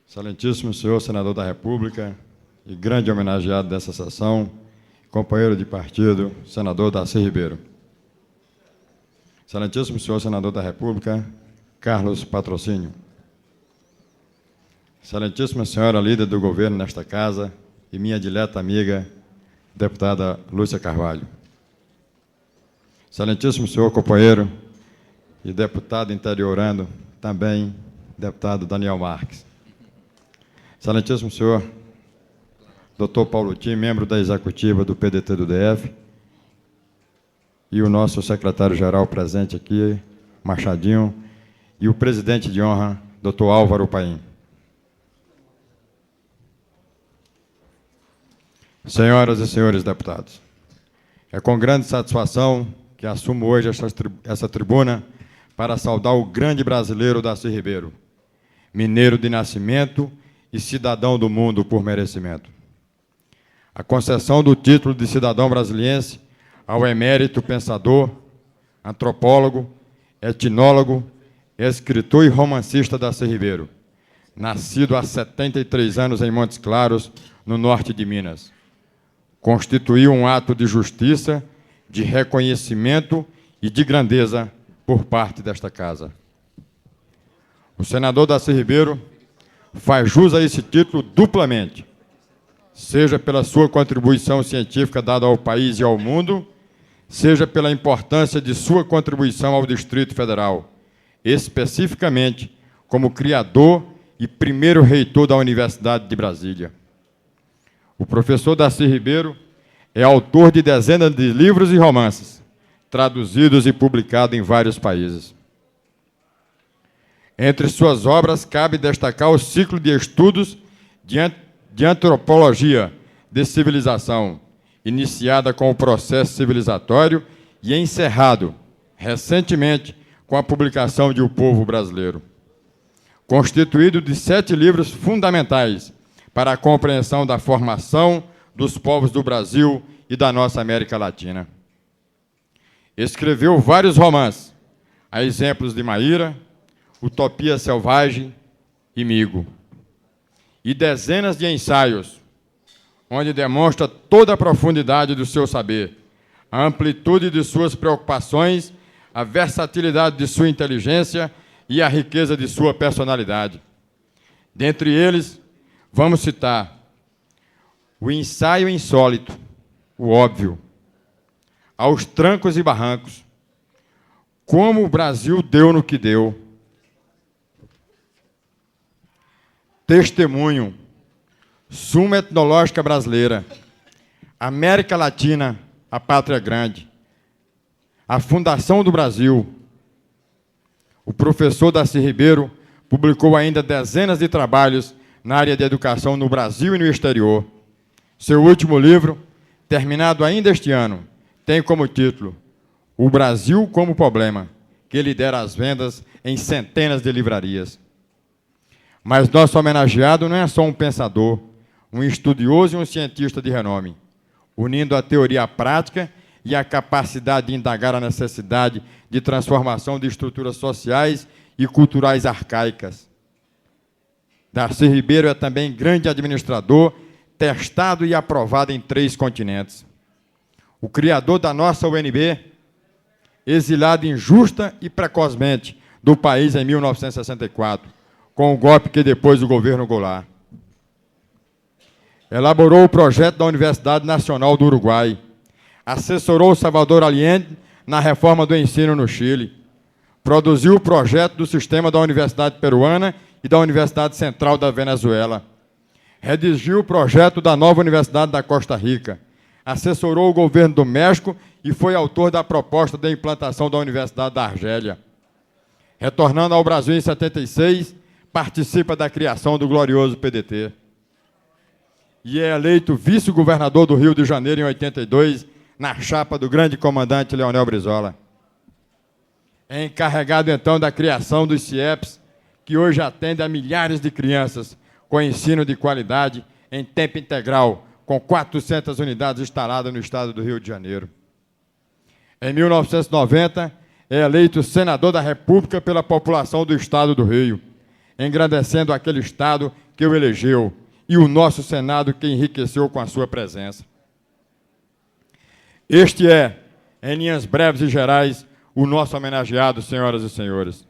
Excelentíssimo senhor senador da República e grande homenageado dessa sessão, companheiro de partido, senador Darcy Ribeiro. Excelentíssimo senhor senador da República, Carlos Patrocínio. Excelentíssima senhora líder do governo nesta Casa e minha dileta amiga, deputada Lúcia Carvalho. Excelentíssimo senhor companheiro e deputado interiorando, também deputado Daniel Marques. Excelentíssimo senhor Dr. Paulo Tim, membro da executiva do PDT do DF, e o nosso secretário-geral presente aqui, Machadinho, e o presidente de honra, Dr. Álvaro Paim. senhoras e senhores deputados, é com grande satisfação que assumo hoje essa tribuna para saudar o grande brasileiro Darcy Ribeiro, mineiro de nascimento e cidadão do mundo por merecimento. A concessão do título de cidadão brasiliense ao emérito pensador, antropólogo, etnólogo, escritor e romancista Darcy Ribeiro, nascido há 73 anos em Montes Claros, no norte de Minas, constituiu um ato de justiça, de reconhecimento e de grandeza por parte desta casa. O senador Darcy Ribeiro faz jus a esse título duplamente, seja pela sua contribuição científica dada ao país e ao mundo, seja pela importância de sua contribuição ao Distrito Federal, especificamente como criador e primeiro reitor da Universidade de Brasília. O professor Darcy Ribeiro é autor de dezenas de livros e romances, traduzidos e publicados em vários países. Entre suas obras, cabe destacar o ciclo de estudos de antropologia de civilização, iniciada com o processo civilizatório e encerrado, recentemente, com a publicação de O Povo Brasileiro, constituído de 7 livros fundamentais para a compreensão da formação dos povos do Brasil e da nossa América Latina. Escreveu vários romances, a exemplos de Maíra, Utopia Selvagem e Migo, e dezenas de ensaios, onde demonstra toda a profundidade do seu saber, a amplitude de suas preocupações, a versatilidade de sua inteligência e a riqueza de sua personalidade. Dentre eles, vamos citar o ensaio insólito, o óbvio, aos trancos e barrancos, como o Brasil deu no que deu, testemunho, Suma Etnológica Brasileira, América Latina, a Pátria Grande, a Fundação do Brasil. O professor Darcy Ribeiro publicou ainda dezenas de trabalhos na área de educação no Brasil e no exterior. Seu último livro, terminado ainda este ano, tem como título O Brasil como Problema, que lidera as vendas em centenas de livrarias. Mas nosso homenageado não é só um pensador, um estudioso e um cientista de renome, unindo a teoria à prática e a capacidade de indagar a necessidade de transformação de estruturas sociais e culturais arcaicas. Darcy Ribeiro é também grande administrador, testado e aprovado em 3 continentes. O criador da nossa UNB, exilado injusta e precocemente do país em 1964, com o golpe que depois do governo Goulart. Elaborou o projeto da Universidade Nacional do Uruguai, assessorou Salvador Allende na reforma do ensino no Chile, produziu o projeto do sistema da Universidade Peruana e da Universidade Central da Venezuela, redigiu o projeto da nova Universidade da Costa Rica, assessorou o governo do México e foi autor da proposta de implantação da Universidade da Argélia. Retornando ao Brasil em 76, participa da criação do glorioso PDT. E é eleito vice-governador do Rio de Janeiro em 82, na chapa do grande comandante Leonel Brizola. É encarregado, então, da criação dos CIEPs, que hoje atende a milhares de crianças com ensino de qualidade em tempo integral, com 400 unidades instaladas no estado do Rio de Janeiro. Em 1990, é eleito senador da República pela população do estado do Rio, engrandecendo aquele estado que o elegeu e o nosso Senado que enriqueceu com a sua presença. Este é, em linhas breves e gerais, o nosso homenageado, senhoras e senhores.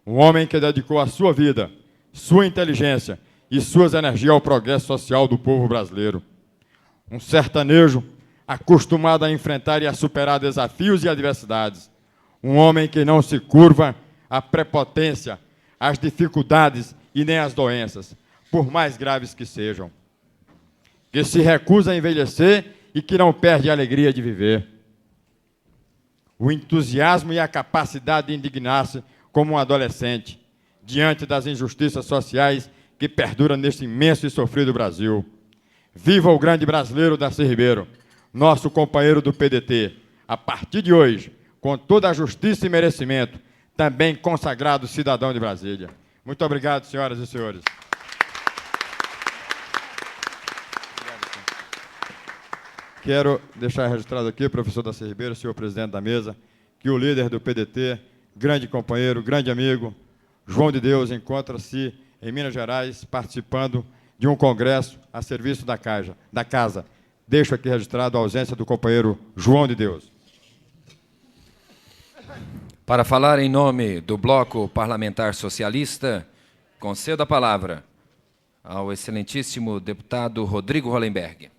Um homem que dedicou a sua vida, sua inteligência e suas energias ao progresso social do povo brasileiro. Um sertanejo acostumado a enfrentar e a superar desafios e adversidades. Um homem que não se curva à prepotência, às dificuldades e nem às doenças, por mais graves que sejam. Que se recusa a envelhecer e que não perde a alegria de viver. O entusiasmo e a capacidade de indignar-se como um adolescente diante das injustiças sociais que perduram neste imenso e sofrido Brasil. Viva o grande brasileiro Darcy Ribeiro, nosso companheiro do PDT, a partir de hoje, com toda a justiça e merecimento, também consagrado cidadão de Brasília. Muito obrigado, senhoras e senhores. Quero deixar registrado aqui, professor Darcy Ribeiro, senhor presidente da mesa, que o líder do PDT, grande companheiro, grande amigo, João de Deus, encontra-se em Minas Gerais, participando de um congresso a serviço da casa. Deixo aqui registrado a ausência do companheiro João de Deus. Para falar em nome do Bloco Parlamentar Socialista, concedo a palavra ao excelentíssimo deputado Rodrigo Hollenberg.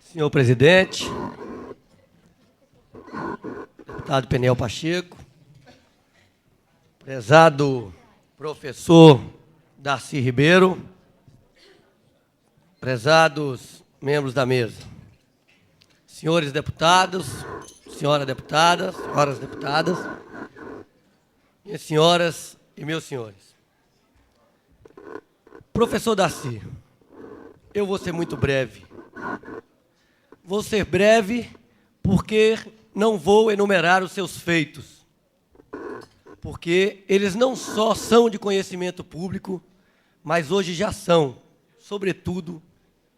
Senhor presidente, deputado Peniel Pacheco, prezado professor Darcy Ribeiro, prezados membros da mesa, senhores deputados, senhoras deputadas, minhas senhoras e meus senhores. Professor Darcy, eu vou ser muito breve. Vou ser breve porque não vou enumerar os seus feitos, porque eles não só são de conhecimento público, mas hoje já são, sobretudo,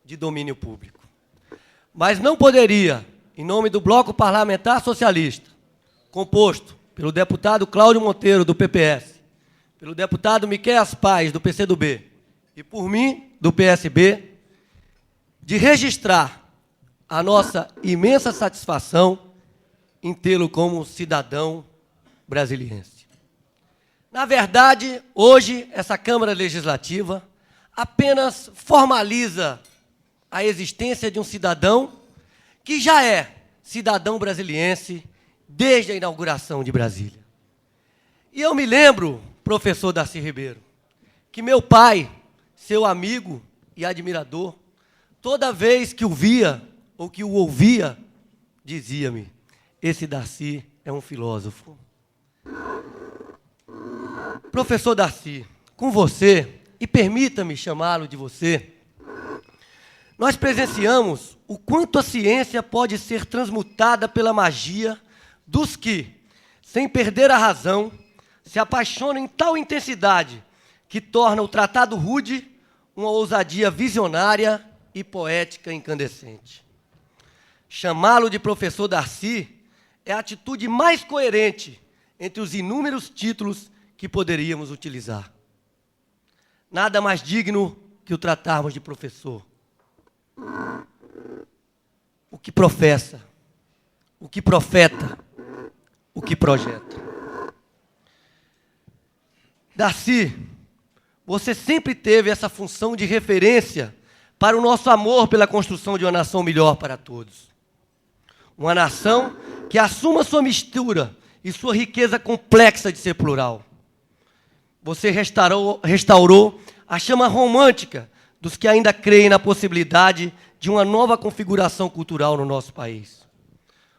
de domínio público. Mas não poderia, em nome do Bloco Parlamentar Socialista, composto pelo deputado Cláudio Monteiro, do PPS, pelo deputado Miquéas Paz, do PCdoB, e por mim, do PSB, de registrar a nossa imensa satisfação em tê-lo como cidadão brasiliense. Na verdade, hoje, essa Câmara Legislativa apenas formaliza a existência de um cidadão que já é cidadão brasiliense desde a inauguração de Brasília. E eu me lembro, professor Darcy Ribeiro, que meu pai, seu amigo e admirador, toda vez que o via ou que o ouvia, dizia-me: esse Darcy é um filósofo. Professor Darcy, com você, e permita-me chamá-lo de você, nós presenciamos o quanto a ciência pode ser transmutada pela magia dos que, sem perder a razão, se apaixonam em tal intensidade que torna o Tratado Rude uma ousadia visionária e poética incandescente. Chamá-lo de professor Darcy é a atitude mais coerente entre os inúmeros títulos que poderíamos utilizar. Nada mais digno que o tratarmos de professor. O que professa, o que profeta, o que projeta. Darcy, você sempre teve essa função de referência para o nosso amor pela construção de uma nação melhor para todos. Uma nação que assuma sua mistura e sua riqueza complexa de ser plural. Você restaurou a chama romântica dos que ainda creem na possibilidade de uma nova configuração cultural no nosso país.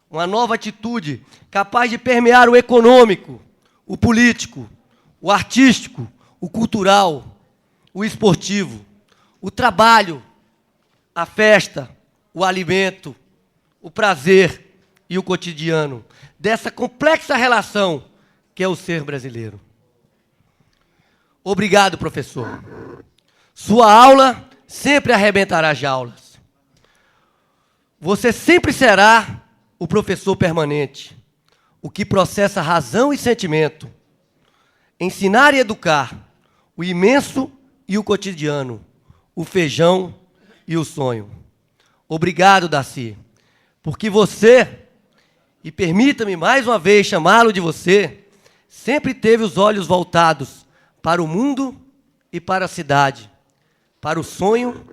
Uma nova atitude capaz de permear o econômico, o político, o artístico, o cultural, o esportivo, o trabalho, a festa, o alimento, o prazer e o cotidiano, dessa complexa relação que é o ser brasileiro. Obrigado, professor. Sua aula sempre arrebentará jaulas. Você sempre será o professor permanente, o que processa razão e sentimento. Ensinar e educar, o imenso e o cotidiano, o feijão e o sonho. Obrigado, Darcy, porque você, e permita-me mais uma vez chamá-lo de você, sempre teve os olhos voltados para o mundo e para a cidade, para o sonho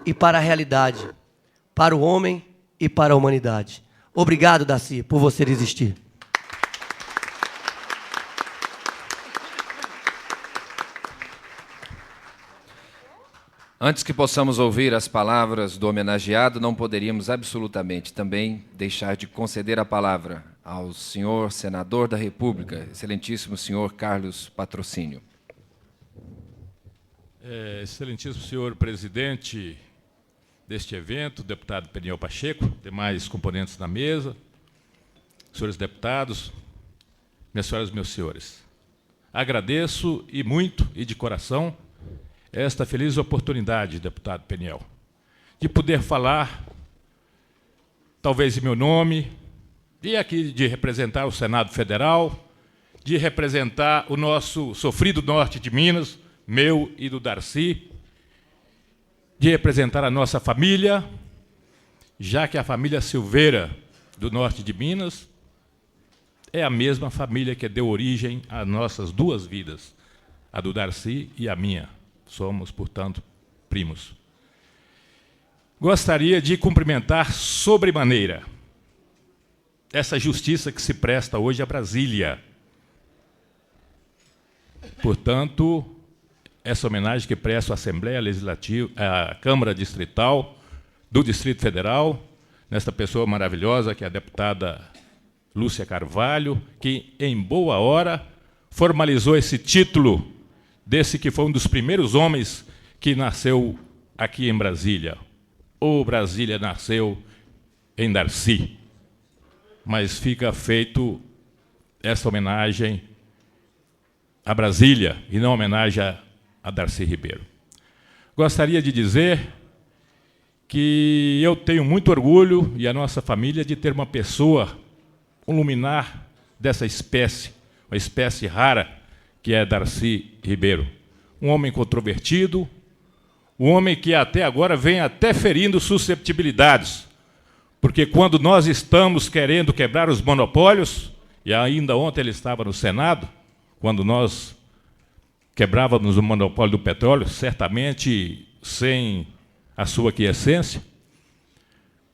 e para a realidade, para o homem e para a humanidade. Obrigado, Darcy, por você existir. Antes que possamos ouvir as palavras do homenageado, não poderíamos absolutamente também deixar de conceder a palavra ao senhor senador da República, excelentíssimo senhor Carlos Patrocínio. Excelentíssimo senhor presidente deste evento, deputado Peniel Pacheco, demais componentes da mesa, senhores deputados, minhas senhoras e meus senhores, agradeço e muito e de coração esta feliz oportunidade, deputado Peniel, de poder falar, talvez em meu nome, e aqui de representar o Senado Federal, de representar o nosso sofrido norte de Minas, meu e do Darcy, de representar a nossa família, já que a família Silveira do norte de Minas é a mesma família que deu origem às nossas duas vidas, a do Darcy e a minha. Somos, portanto, primos. Gostaria de cumprimentar sobremaneira essa justiça que se presta hoje a Brasília. Portanto, essa homenagem que presto à Assembleia Legislativa, à Câmara Distrital do Distrito Federal, nesta pessoa maravilhosa que é a deputada Lúcia Carvalho, que, em boa hora, formalizou esse título desse que foi um dos primeiros homens que nasceu aqui em Brasília. O Brasília nasceu em Darcy. Mas fica feito esta homenagem a Brasília e não homenagem a Darcy Ribeiro. Gostaria de dizer que eu tenho muito orgulho, e a nossa família, de ter uma pessoa, um luminar dessa espécie, uma espécie rara, que é Darcy Ribeiro. Um homem controvertido, um homem que até agora vem até ferindo susceptibilidades, porque quando nós estamos querendo quebrar os monopólios, e ainda ontem ele estava no Senado, quando nós quebrávamos o monopólio do petróleo, certamente sem a sua quiescência,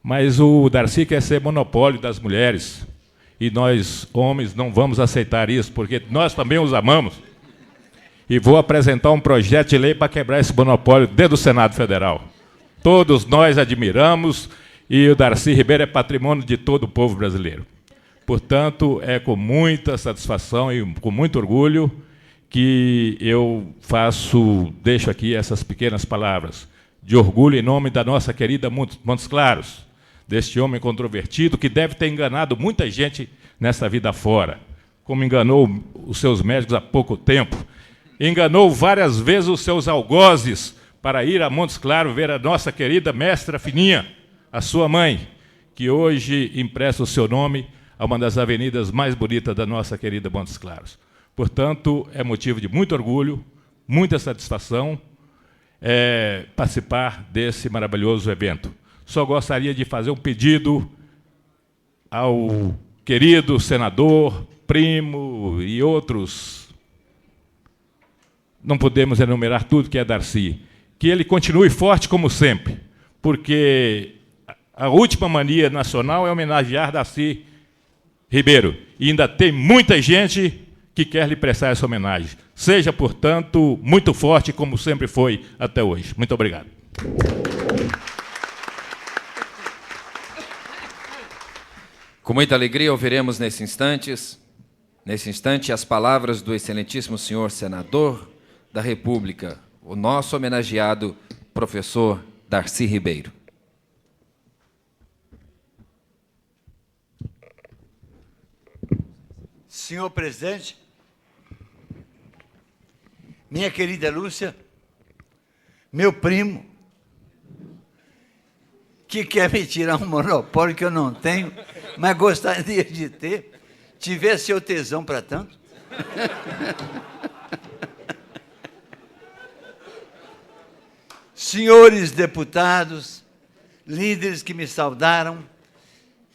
mas o Darcy quer ser monopólio das mulheres, e nós, homens, não vamos aceitar isso, porque nós também os amamos. E vou apresentar um projeto de lei para quebrar esse monopólio dentro do Senado Federal. Todos nós admiramos, e o Darcy Ribeiro é patrimônio de todo o povo brasileiro. Portanto, é com muita satisfação e com muito orgulho que eu deixo aqui essas pequenas palavras de orgulho em nome da nossa querida Montes Claros, deste homem controvertido que deve ter enganado muita gente nessa vida fora, como enganou os seus médicos há pouco tempo, enganou várias vezes os seus algozes para ir a Montes Claros ver a nossa querida mestra Fininha, a sua mãe, que hoje empresta o seu nome a uma das avenidas mais bonitas da nossa querida Montes Claros. Portanto, é motivo de muito orgulho, muita satisfação participar desse maravilhoso evento. Só gostaria de fazer um pedido ao querido senador, primo e outros. Não podemos enumerar tudo que é Darcy. Que ele continue forte como sempre, porque a última mania nacional é homenagear Darcy Ribeiro. E ainda tem muita gente que quer lhe prestar essa homenagem. Seja, portanto, muito forte, como sempre foi até hoje. Muito obrigado. Com muita alegria, ouviremos nesse instante as palavras do excelentíssimo senhor senador da República, o nosso homenageado professor Darcy Ribeiro. Senhor presidente, minha querida Lúcia, meu primo, que quer me tirar um monopólio que eu não tenho, mas gostaria de ter, tivesse seu tesão para tanto. Senhores deputados, líderes que me saudaram,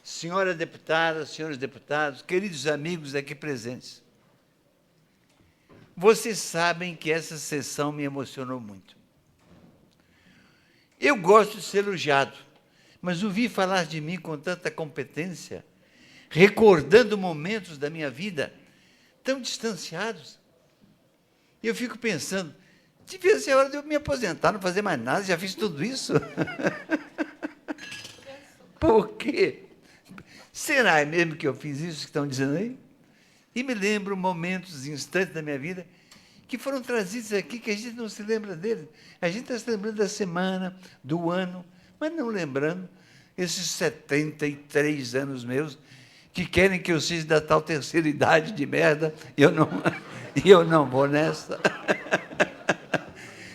senhora deputada, senhores deputados, queridos amigos aqui presentes, vocês sabem que essa sessão me emocionou muito. Eu gosto de ser elogiado, mas ouvir falar de mim com tanta competência, recordando momentos da minha vida tão distanciados, eu fico pensando, devia ser a hora de eu me aposentar, não fazer mais nada, já fiz tudo isso. Por quê? Será mesmo que eu fiz isso que estão dizendo aí? E me lembro momentos, instantes da minha vida, que foram trazidos aqui, que a gente não se lembra deles. A gente está se lembrando da semana, do ano, mas não lembrando esses 73 anos meus, que querem que eu seja da tal terceira idade de merda, e eu não vou nessa.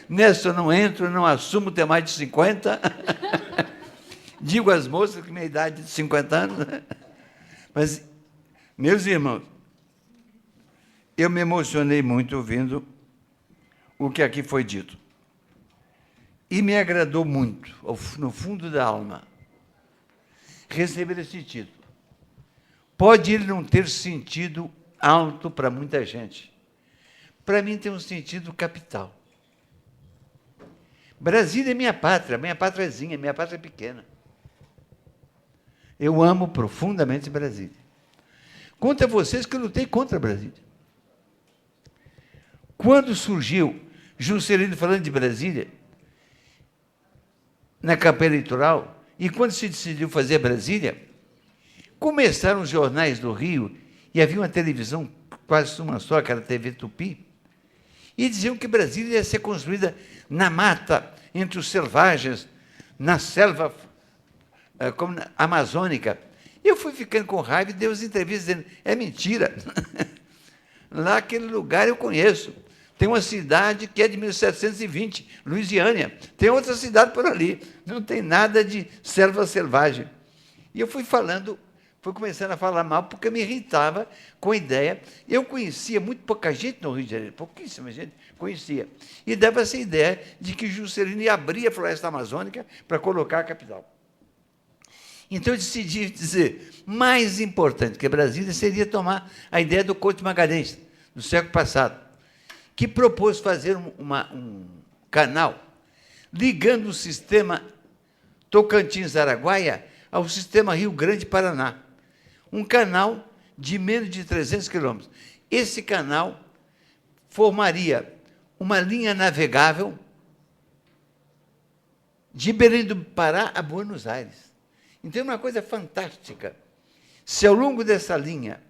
Nessa eu não entro, não assumo ter mais de 50. Digo às moças que minha idade é de 50 anos. Mas, meus irmãos, eu me emocionei muito ouvindo o que aqui foi dito. E me agradou muito, no fundo da alma, receber esse título. Pode ele não ter sentido alto para muita gente. Para mim tem um sentido capital. Brasília é minha pátriazinha, minha pátria pequena. Eu amo profundamente Brasília. Conto a vocês que eu lutei contra Brasília. Quando surgiu Juscelino falando de Brasília, na campanha eleitoral, e quando se decidiu fazer Brasília, começaram os jornais do Rio, e havia uma televisão quase uma só, que era a TV Tupi, e diziam que Brasília ia ser construída na mata, entre os selvagens, na selva amazônica. Eu fui ficando com raiva e dei as entrevistas dizendo, é mentira. Lá, aquele lugar eu conheço. Tem uma cidade que é de 1720, Luisiânia. Tem outra cidade por ali. Não tem nada de selva selvagem. E eu fui começando a falar mal, porque me irritava com a ideia. Eu conhecia muito pouca gente no Rio de Janeiro, pouquíssima gente conhecia. E dava essa ideia de que Juscelino ia abrir a floresta amazônica para colocar a capital. Então, eu decidi dizer, mais importante que Brasília seria tomar a ideia do Couto Magalhães, do século passado, que propôs fazer um canal ligando o sistema Tocantins-Araguaia ao sistema Rio Grande-Paraná. Um canal de menos de 300 quilômetros. Esse canal formaria uma linha navegável de Belém do Pará a Buenos Aires. Então, é uma coisa fantástica. Se ao longo dessa linha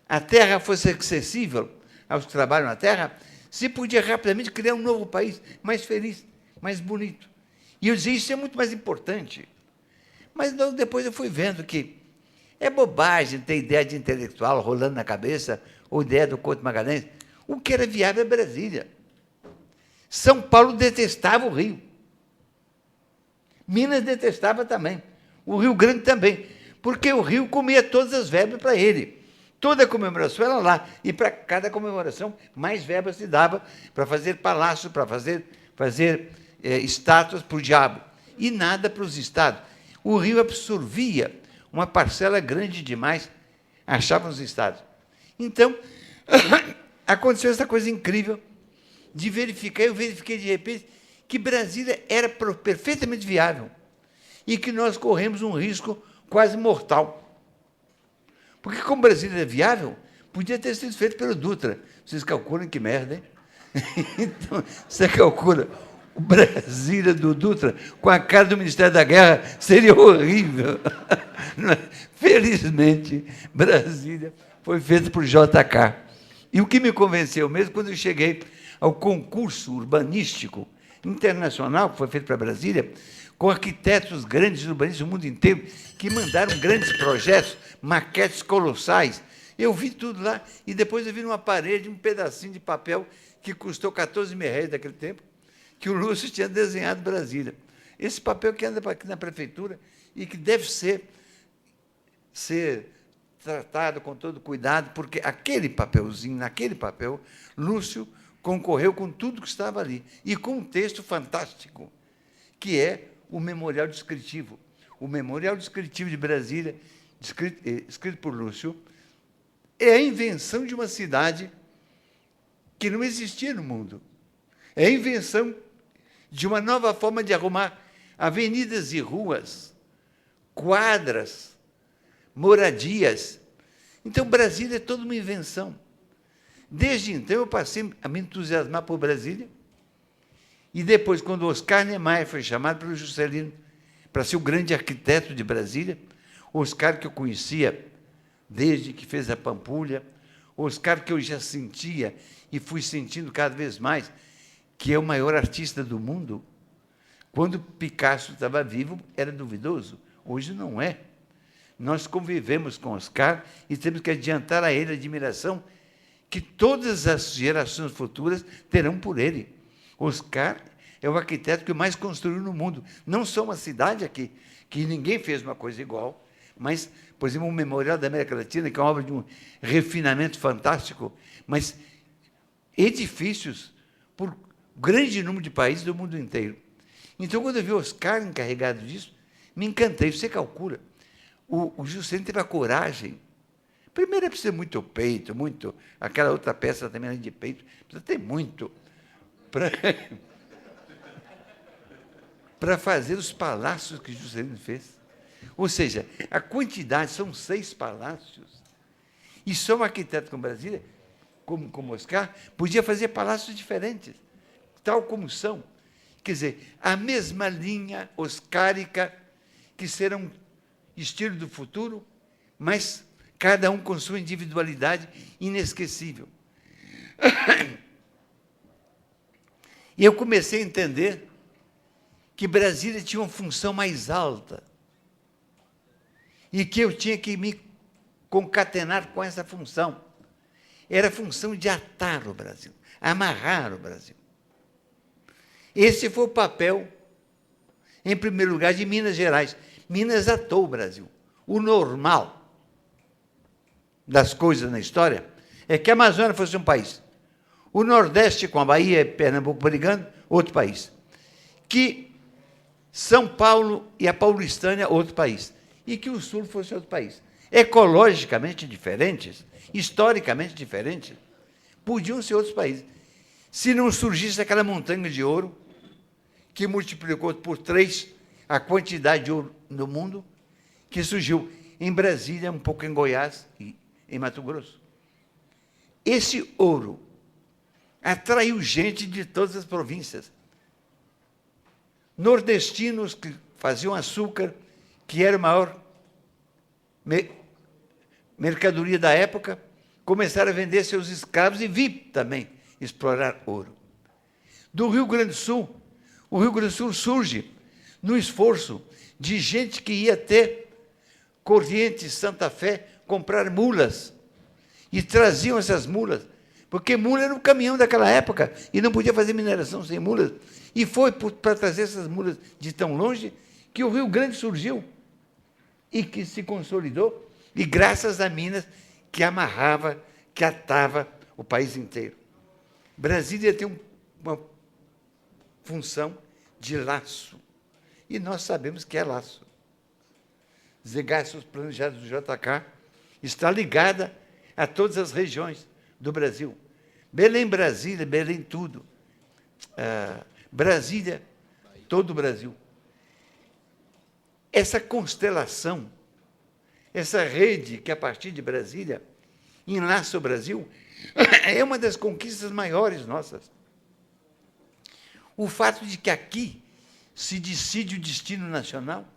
a terra fosse acessível aos que trabalham na terra, se podia rapidamente criar um novo país mais feliz, mais bonito. E eu dizia, isso é muito mais importante. Mas depois eu fui vendo que é bobagem ter ideia de intelectual rolando na cabeça, ou ideia do Couto Magalhães. O que era viável é Brasília. São Paulo detestava o Rio. Minas detestava também. O Rio Grande também. Porque o Rio comia todas as verbas para ele. Toda a comemoração era lá. E para cada comemoração, mais verbas se dava para fazer palácio, para fazer estátuas para o diabo. E nada para os estados. O Rio absorvia uma parcela grande demais, achavam os estados. Então, aconteceu essa coisa incrível de verificar, eu verifiquei de repente, que Brasília era perfeitamente viável e que nós corremos um risco quase mortal. Porque, como Brasília é viável, podia ter sido feito pelo Dutra. Vocês calculam que merda, hein? Então, você calcula, o Brasília do Dutra, com a cara do Ministério da Guerra, seria horrível. Felizmente, Brasília foi feito por JK. E o que me convenceu mesmo, quando eu cheguei ao concurso urbanístico internacional, que foi feito para Brasília, com arquitetos grandes urbanistas do mundo inteiro, que mandaram grandes projetos, maquetes colossais. Eu vi tudo lá, e depois eu vi numa parede um pedacinho de papel que custou 14 mil reais naquele tempo, que o Lúcio tinha desenhado Brasília. Esse papel que anda aqui na prefeitura e que deve ser tratado com todo cuidado, porque aquele papelzinho, naquele papel, Lúcio concorreu com tudo que estava ali, e com um texto fantástico, que é o Memorial Descritivo. O Memorial Descritivo de Brasília, escrito por Lúcio, é a invenção de uma cidade que não existia no mundo. É a invenção de uma nova forma de arrumar avenidas e ruas, quadras, moradias. Então, Brasília é toda uma invenção. Desde então, eu passei a me entusiasmar por Brasília, E depois, quando Oscar Niemeyer foi chamado pelo Juscelino para ser o grande arquiteto de Brasília, Oscar que eu conhecia desde que fez a Pampulha, Oscar que eu já sentia e fui sentindo cada vez mais, que é o maior artista do mundo. Quando Picasso estava vivo, era duvidoso. Hoje não é. Nós convivemos com Oscar e temos que adiantar a ele a admiração que todas as gerações futuras terão por ele. Oscar é o arquiteto que mais construiu no mundo. Não só uma cidade aqui, que ninguém fez uma coisa igual, mas, por exemplo, o Memorial da América Latina, que é uma obra de um refinamento fantástico, mas edifícios por grande número de países do mundo inteiro. Então, quando eu vi Oscar encarregado disso, me encantei. Você calcula. O Juscelino teve a coragem. Primeiro, precisa muito peito, muito. Aquela outra peça também era de peito. Precisa ter muito para fazer os palácios que Juscelino fez. Ou seja, a quantidade, são 6 palácios. E só um arquiteto como Brasília, como Oscar, podia fazer palácios diferentes, tal como são. Quer dizer, a mesma linha oscárica, que serão estilo do futuro, mas cada um com sua individualidade inesquecível. E eu comecei a entender que Brasília tinha uma função mais alta e que eu tinha que me concatenar com essa função. Era a função de atar o Brasil, amarrar o Brasil. Esse foi o papel, em primeiro lugar, de Minas Gerais. Minas atou o Brasil. O normal das coisas na história é que a Amazônia fosse um país. O Nordeste, com a Bahia e Pernambuco brigando, outro país. Que São Paulo e a Paulistânia, outro país. E que o Sul fosse outro país. Ecologicamente diferentes, historicamente diferentes, podiam ser outros países. Se não surgisse aquela montanha de ouro, que multiplicou por 3 a quantidade de ouro no mundo, que surgiu em Brasília, um pouco em Goiás e em Mato Grosso. Esse ouro atraiu gente de todas as províncias. Nordestinos que faziam açúcar, que era a maior mercadoria da época, começaram a vender seus escravos e vir também explorar ouro. Do Rio Grande do Sul, o Rio Grande do Sul surge no esforço de gente que ia até Corrientes, Santa Fé, comprar mulas, e traziam essas mulas, porque mula era um caminhão daquela época, e não podia fazer mineração sem mulas, e foi para trazer essas mulas de tão longe que o Rio Grande surgiu, e que se consolidou, e graças a Minas, que amarrava, que atava o país inteiro. Brasília tem uma função de laço, e nós sabemos que é laço. Os gastos planejados do JK está ligada a todas as regiões do Brasil. Belém, Brasília, Belém, tudo. Brasília, todo o Brasil. Essa constelação, essa rede que, a partir de Brasília, enlaça o Brasil, é uma das conquistas maiores nossas. O fato de que aqui se decide o destino nacional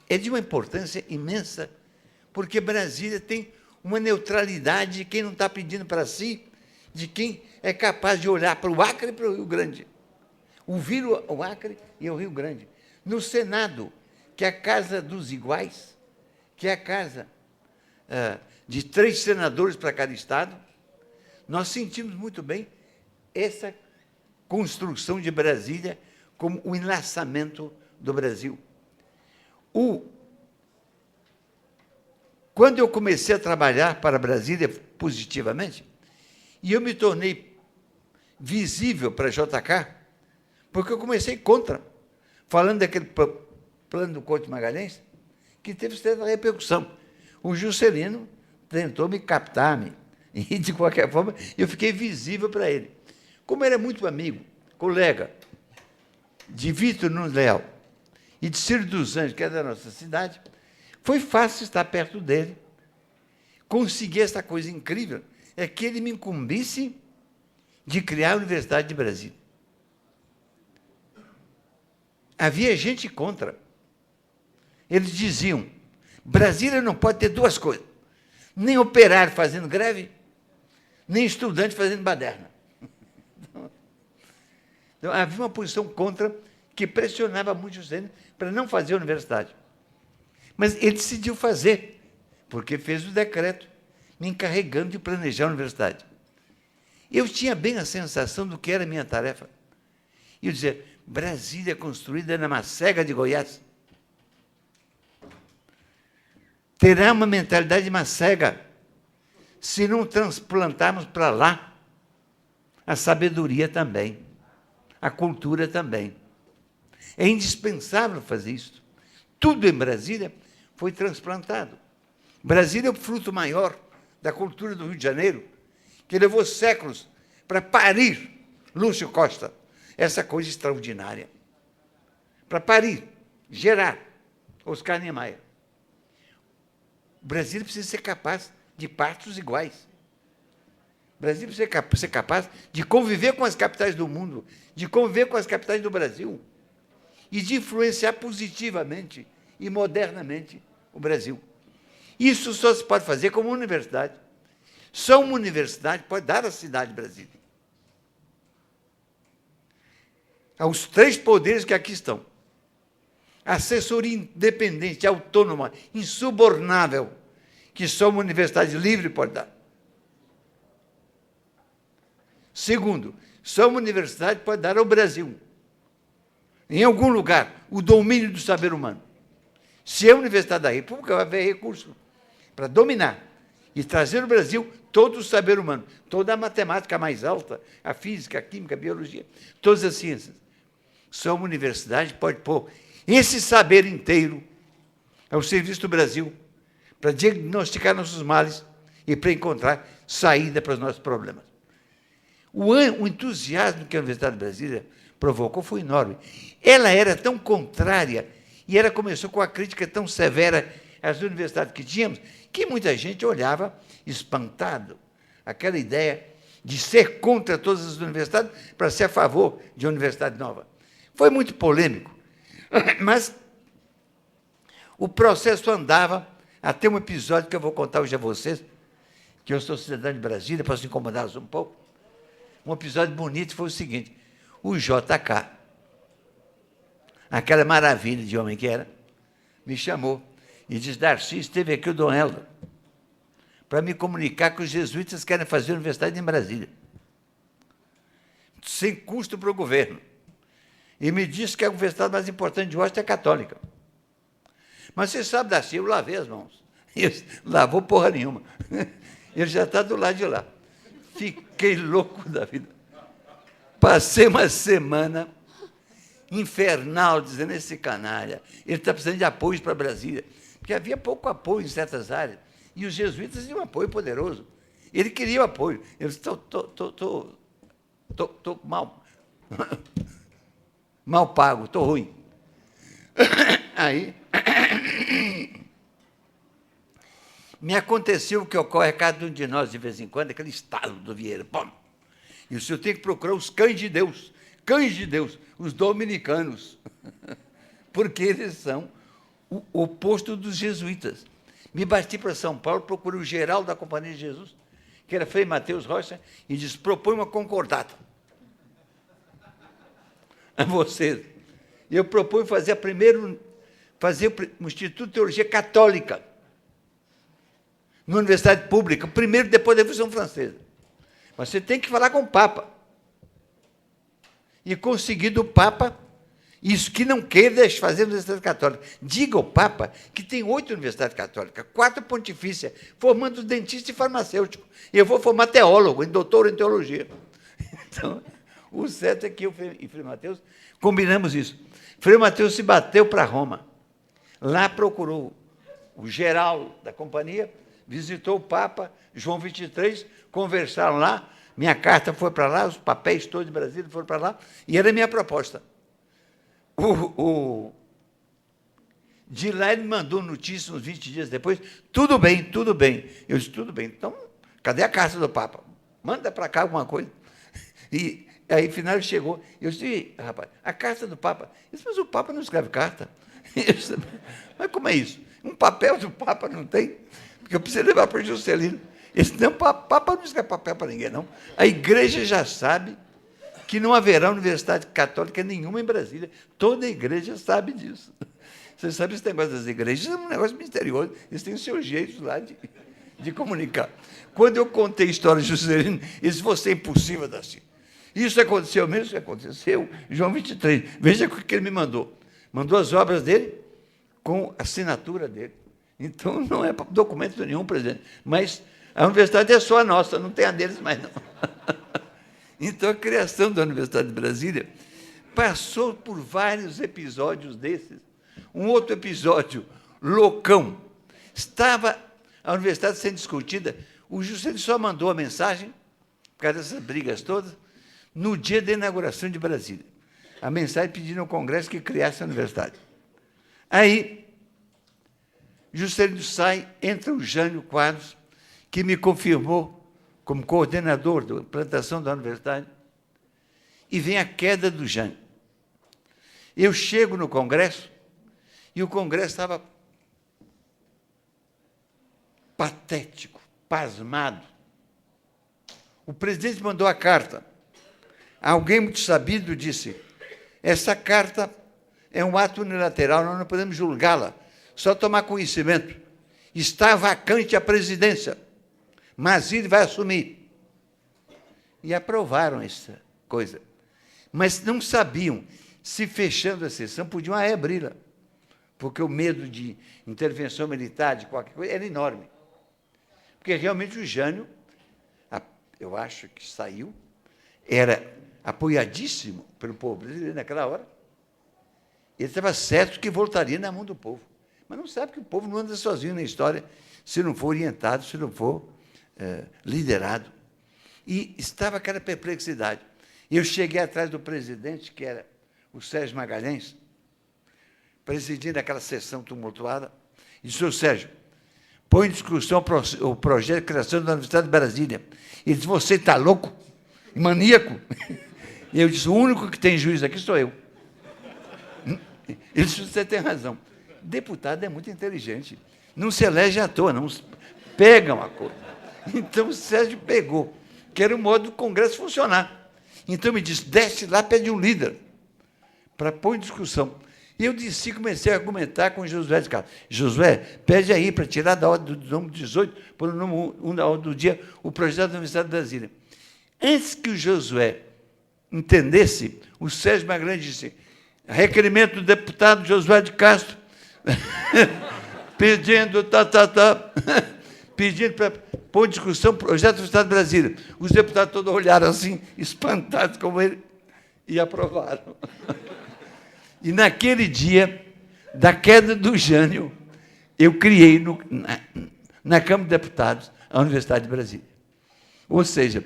é de uma importância imensa, porque Brasília tem uma neutralidade de quem não está pedindo para si, de quem é capaz de olhar para o Acre e para o Rio Grande. Ouvir o Acre e o Rio Grande. No Senado, que é a casa dos iguais, que é a casa de 3 senadores para cada estado, nós sentimos muito bem essa construção de Brasília como o enlaçamento do Brasil. Quando eu comecei a trabalhar para Brasília positivamente, e eu me tornei visível para a JK, porque eu comecei contra, falando daquele plano do Couto Magalhães, que teve certa repercussão. O Juscelino tentou me captar, e, de qualquer forma, eu fiquei visível para ele. Como era muito amigo, colega de Vitor Nunes Leal e de Ciro dos Anjos, que é da nossa cidade, foi fácil estar perto dele, conseguir essa coisa incrível, é que ele me incumbisse de criar a Universidade de Brasília. havia gente contra. Eles diziam, Brasília não pode ter duas coisas, nem operário fazendo greve, nem estudante fazendo baderna. Então, havia uma posição contra que pressionava muito os estudantes para não fazer a universidade. Mas ele decidiu fazer, porque fez o decreto, me encarregando de planejar a universidade. Eu tinha bem a sensação do que era a minha tarefa. E eu dizia, Brasília construída na Macega de Goiás. Terá uma mentalidade macega se não transplantarmos para lá a sabedoria também, a cultura também. É indispensável fazer isso. Tudo em Brasília foi transplantado. Brasília é o fruto maior da cultura do Rio de Janeiro, que levou séculos para parir Lúcio Costa, essa coisa extraordinária. Para parir, gerar Oscar Niemeyer. O Brasil precisa ser capaz de partos iguais. O Brasil precisa ser capaz de conviver com as capitais do mundo, de conviver com as capitais do Brasil e de influenciar positivamente e modernamente o Brasil. Isso só se pode fazer como universidade. Só uma universidade pode dar à cidade de Brasília. Aos três poderes que aqui estão. Assessoria independente, autônoma, insubornável, que só uma universidade livre pode dar. Segundo, só uma universidade pode dar ao Brasil, em algum lugar, o domínio do saber humano. Se a Universidade da República vai haver recurso para dominar e trazer ao Brasil todo o saber humano, toda a matemática mais alta, a física, a química, a biologia, todas as ciências. Só uma universidade pode pôr esse saber inteiro ao serviço do Brasil, para diagnosticar nossos males e para encontrar saída para os nossos problemas. O entusiasmo que a Universidade de Brasília provocou foi enorme. Ela era tão contrária, e ela começou com a crítica tão severa às universidades que tínhamos, que muita gente olhava espantado aquela ideia de ser contra todas as universidades para ser a favor de uma universidade nova. Foi muito polêmico, mas o processo andava até um episódio que eu vou contar hoje a vocês, que eu sou cidadão de Brasília, posso incomodá-los um pouco. Um episódio bonito foi o seguinte, o JK, aquela maravilha de homem que era, me chamou e disse, Darcy, esteve aqui o Dom Helder, para me comunicar que os jesuítas querem fazer a universidade em Brasília, sem custo para o governo. E me disse que a universidade mais importante de Washington é católica. Mas você sabe, Darcy, eu lavei as mãos. Ele lavou porra nenhuma. Ele já está do lado de lá. Fiquei louco da vida. Passei uma semana infernal, dizendo, esse canalha, ele está precisando de apoio para Brasília. Porque havia pouco apoio em certas áreas. E os jesuítas tinham um apoio poderoso. Ele queria o apoio. Eu disse, estou mal. Mal pago, estou ruim. Aí, me aconteceu o que ocorre a cada um de nós, de vez em quando, aquele estalo do Vieira. Pum! E o senhor tem que procurar os cães de Deus, os dominicanos, porque eles são o oposto dos jesuítas. Me bati para São Paulo, procurei o geral da Companhia de Jesus, que era Frei Mateus Rocha, e disse, propõe uma concordata a vocês. E eu proponho fazer o Instituto de Teologia Católica, na Universidade Pública, primeiro depois da Revolução Francesa. Mas você tem que falar com o Papa. E conseguir do Papa isso, que não queira fazer a Universidade Católica. Diga ao Papa que tem 8 universidades católicas, 4 pontifícias, formando dentista e farmacêutico. E eu vou formar teólogo, doutor em teologia. Então, o certo é que eu e Frei Mateus combinamos isso. Frei Mateus se bateu para Roma. Lá procurou o geral da companhia, visitou o Papa, João XXIII, conversaram lá, minha carta foi para lá, os papéis todos de Brasília foram para lá, e era a minha proposta. De lá ele me mandou notícia uns 20 dias depois, tudo bem, tudo bem. Eu disse, tudo bem, então, cadê a carta do Papa? Manda para cá alguma coisa. E Aí, final, chegou. Eu disse, rapaz, a carta do Papa. Ele disse, mas o Papa não escreve carta. Eu disse, mas como é isso? Um papel do Papa não tem? Porque eu preciso levar para o Juscelino. Ele disse, não, Papa não escreve papel para ninguém, não. A igreja já sabe que não haverá universidade católica nenhuma em Brasília. Toda a igreja sabe disso. Você sabe esse negócio das igrejas? É um negócio misterioso. Eles têm o seu jeito lá de comunicar. Quando eu contei a história de Juscelino, ele disse, você é impossível, Darcy. Isso aconteceu mesmo? Isso aconteceu. João 23. Veja o que ele me mandou. Mandou as obras dele com a assinatura dele. Então, não é documento nenhum, presidente. Mas a universidade é só a nossa, não tem a deles mais, não. Então, a criação da Universidade de Brasília passou por vários episódios desses. Um outro episódio, loucão. Estava a universidade sendo discutida, o Juscelino só mandou a mensagem, por causa dessas brigas todas, no dia da inauguração de Brasília. A mensagem pedindo ao Congresso que criasse a universidade. Aí, Juscelino sai, entra o Jânio Quadros, que me confirmou como coordenador da implantação da universidade, e vem a queda do Jânio. Eu chego no Congresso, e o Congresso estava patético, pasmado. O presidente mandou a carta. Alguém muito sabido disse, essa carta é um ato unilateral, nós não podemos julgá-la, só tomar conhecimento. Está vacante a presidência, mas ele vai assumir. E aprovaram essa coisa. Mas não sabiam se, fechando a sessão, podiam abri-la, porque o medo de intervenção militar, de qualquer coisa, era enorme. Porque, realmente, o Jânio, eu acho que saiu, era apoiadíssimo pelo povo brasileiro naquela hora. Ele estava certo que voltaria na mão do povo. Mas não sabe que o povo não anda sozinho na história, se não for orientado, se não for liderado. E estava aquela perplexidade. Eu cheguei atrás do presidente, que era o Sérgio Magalhães, presidindo aquela sessão tumultuada, e disse, Sérgio, põe em discussão o projeto de criação da Universidade de Brasília. Ele disse, você está louco? Maníaco? E eu disse, o único que tem juízo aqui sou eu. Ele disse, você tem razão. Deputado é muito inteligente. Não se elege à toa, não pega uma coisa. Então, o Sérgio pegou, que era o modo do Congresso funcionar. Então, me disse, desce lá, pede um líder, para pôr em discussão. E eu disse, comecei a argumentar com Josué de Carlos. Josué, pede aí para tirar da ordem do número 18, por o número 1 da ordem do dia, o projeto da Universidade de Brasília. Antes que o Josué entendesse, o Sérgio Magalhães disse, requerimento do deputado Josué de Castro, pedindo, pedindo para pôr em discussão o projeto do Estado de Brasília. Os deputados todos olharam assim, espantados como ele, e aprovaram. E, naquele dia, da queda do Jânio, eu criei, na Câmara de Deputados, a Universidade de Brasília. Ou seja,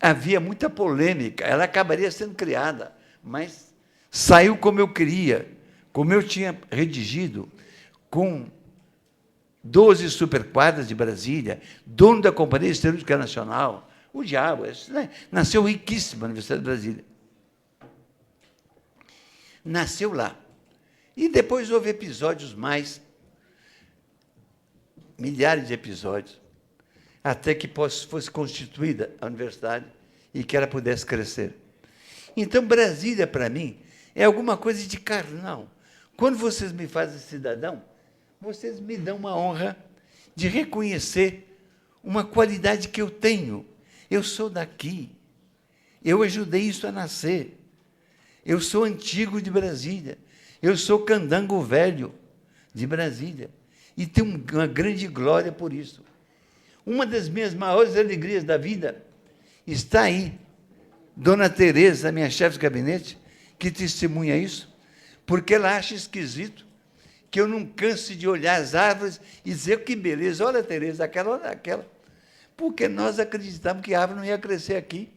havia muita polêmica, ela acabaria sendo criada, mas saiu como eu queria, como eu tinha redigido, com 12 superquadras de Brasília, dono da Companhia Siderúrgica Nacional, o diabo, né? Nasceu riquíssima a Universidade de Brasília. Nasceu lá. E depois houve episódios mais, milhares de episódios, até que fosse constituída a universidade e que ela pudesse crescer. Então, Brasília, para mim, é alguma coisa de carnal. Quando vocês me fazem cidadão, vocês me dão uma honra de reconhecer uma qualidade que eu tenho. Eu sou daqui. Eu ajudei isso a nascer. Eu sou antigo de Brasília. Eu sou candango velho de Brasília. E tenho uma grande glória por isso. Uma das minhas maiores alegrias da vida está aí. Dona Tereza, minha chefe de gabinete, que testemunha isso, porque ela acha esquisito que eu não canse de olhar as árvores e dizer que beleza, olha, Tereza, aquela, olha aquela. Porque nós acreditávamos que a árvore não ia crescer aqui.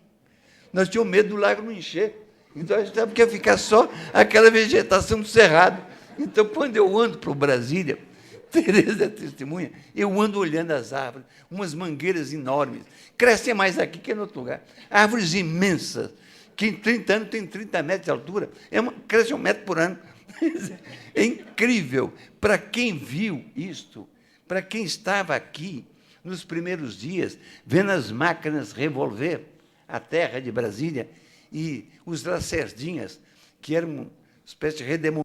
Nós tínhamos medo do lago não encher. Então, a gente teve que ficar só aquela vegetação do cerrado. Então, quando eu ando para o Brasília, Tereza é testemunha, eu ando olhando as árvores, umas mangueiras enormes, crescem mais aqui que em outro lugar. Árvores imensas, que em 30 anos tem 30 metros de altura. Cresce 1 metro por ano. É incrível. Para quem viu isto, para quem estava aqui nos primeiros dias, vendo as máquinas revolver a terra de Brasília e os lacerdinhas, que eram uma espécie de redemoinho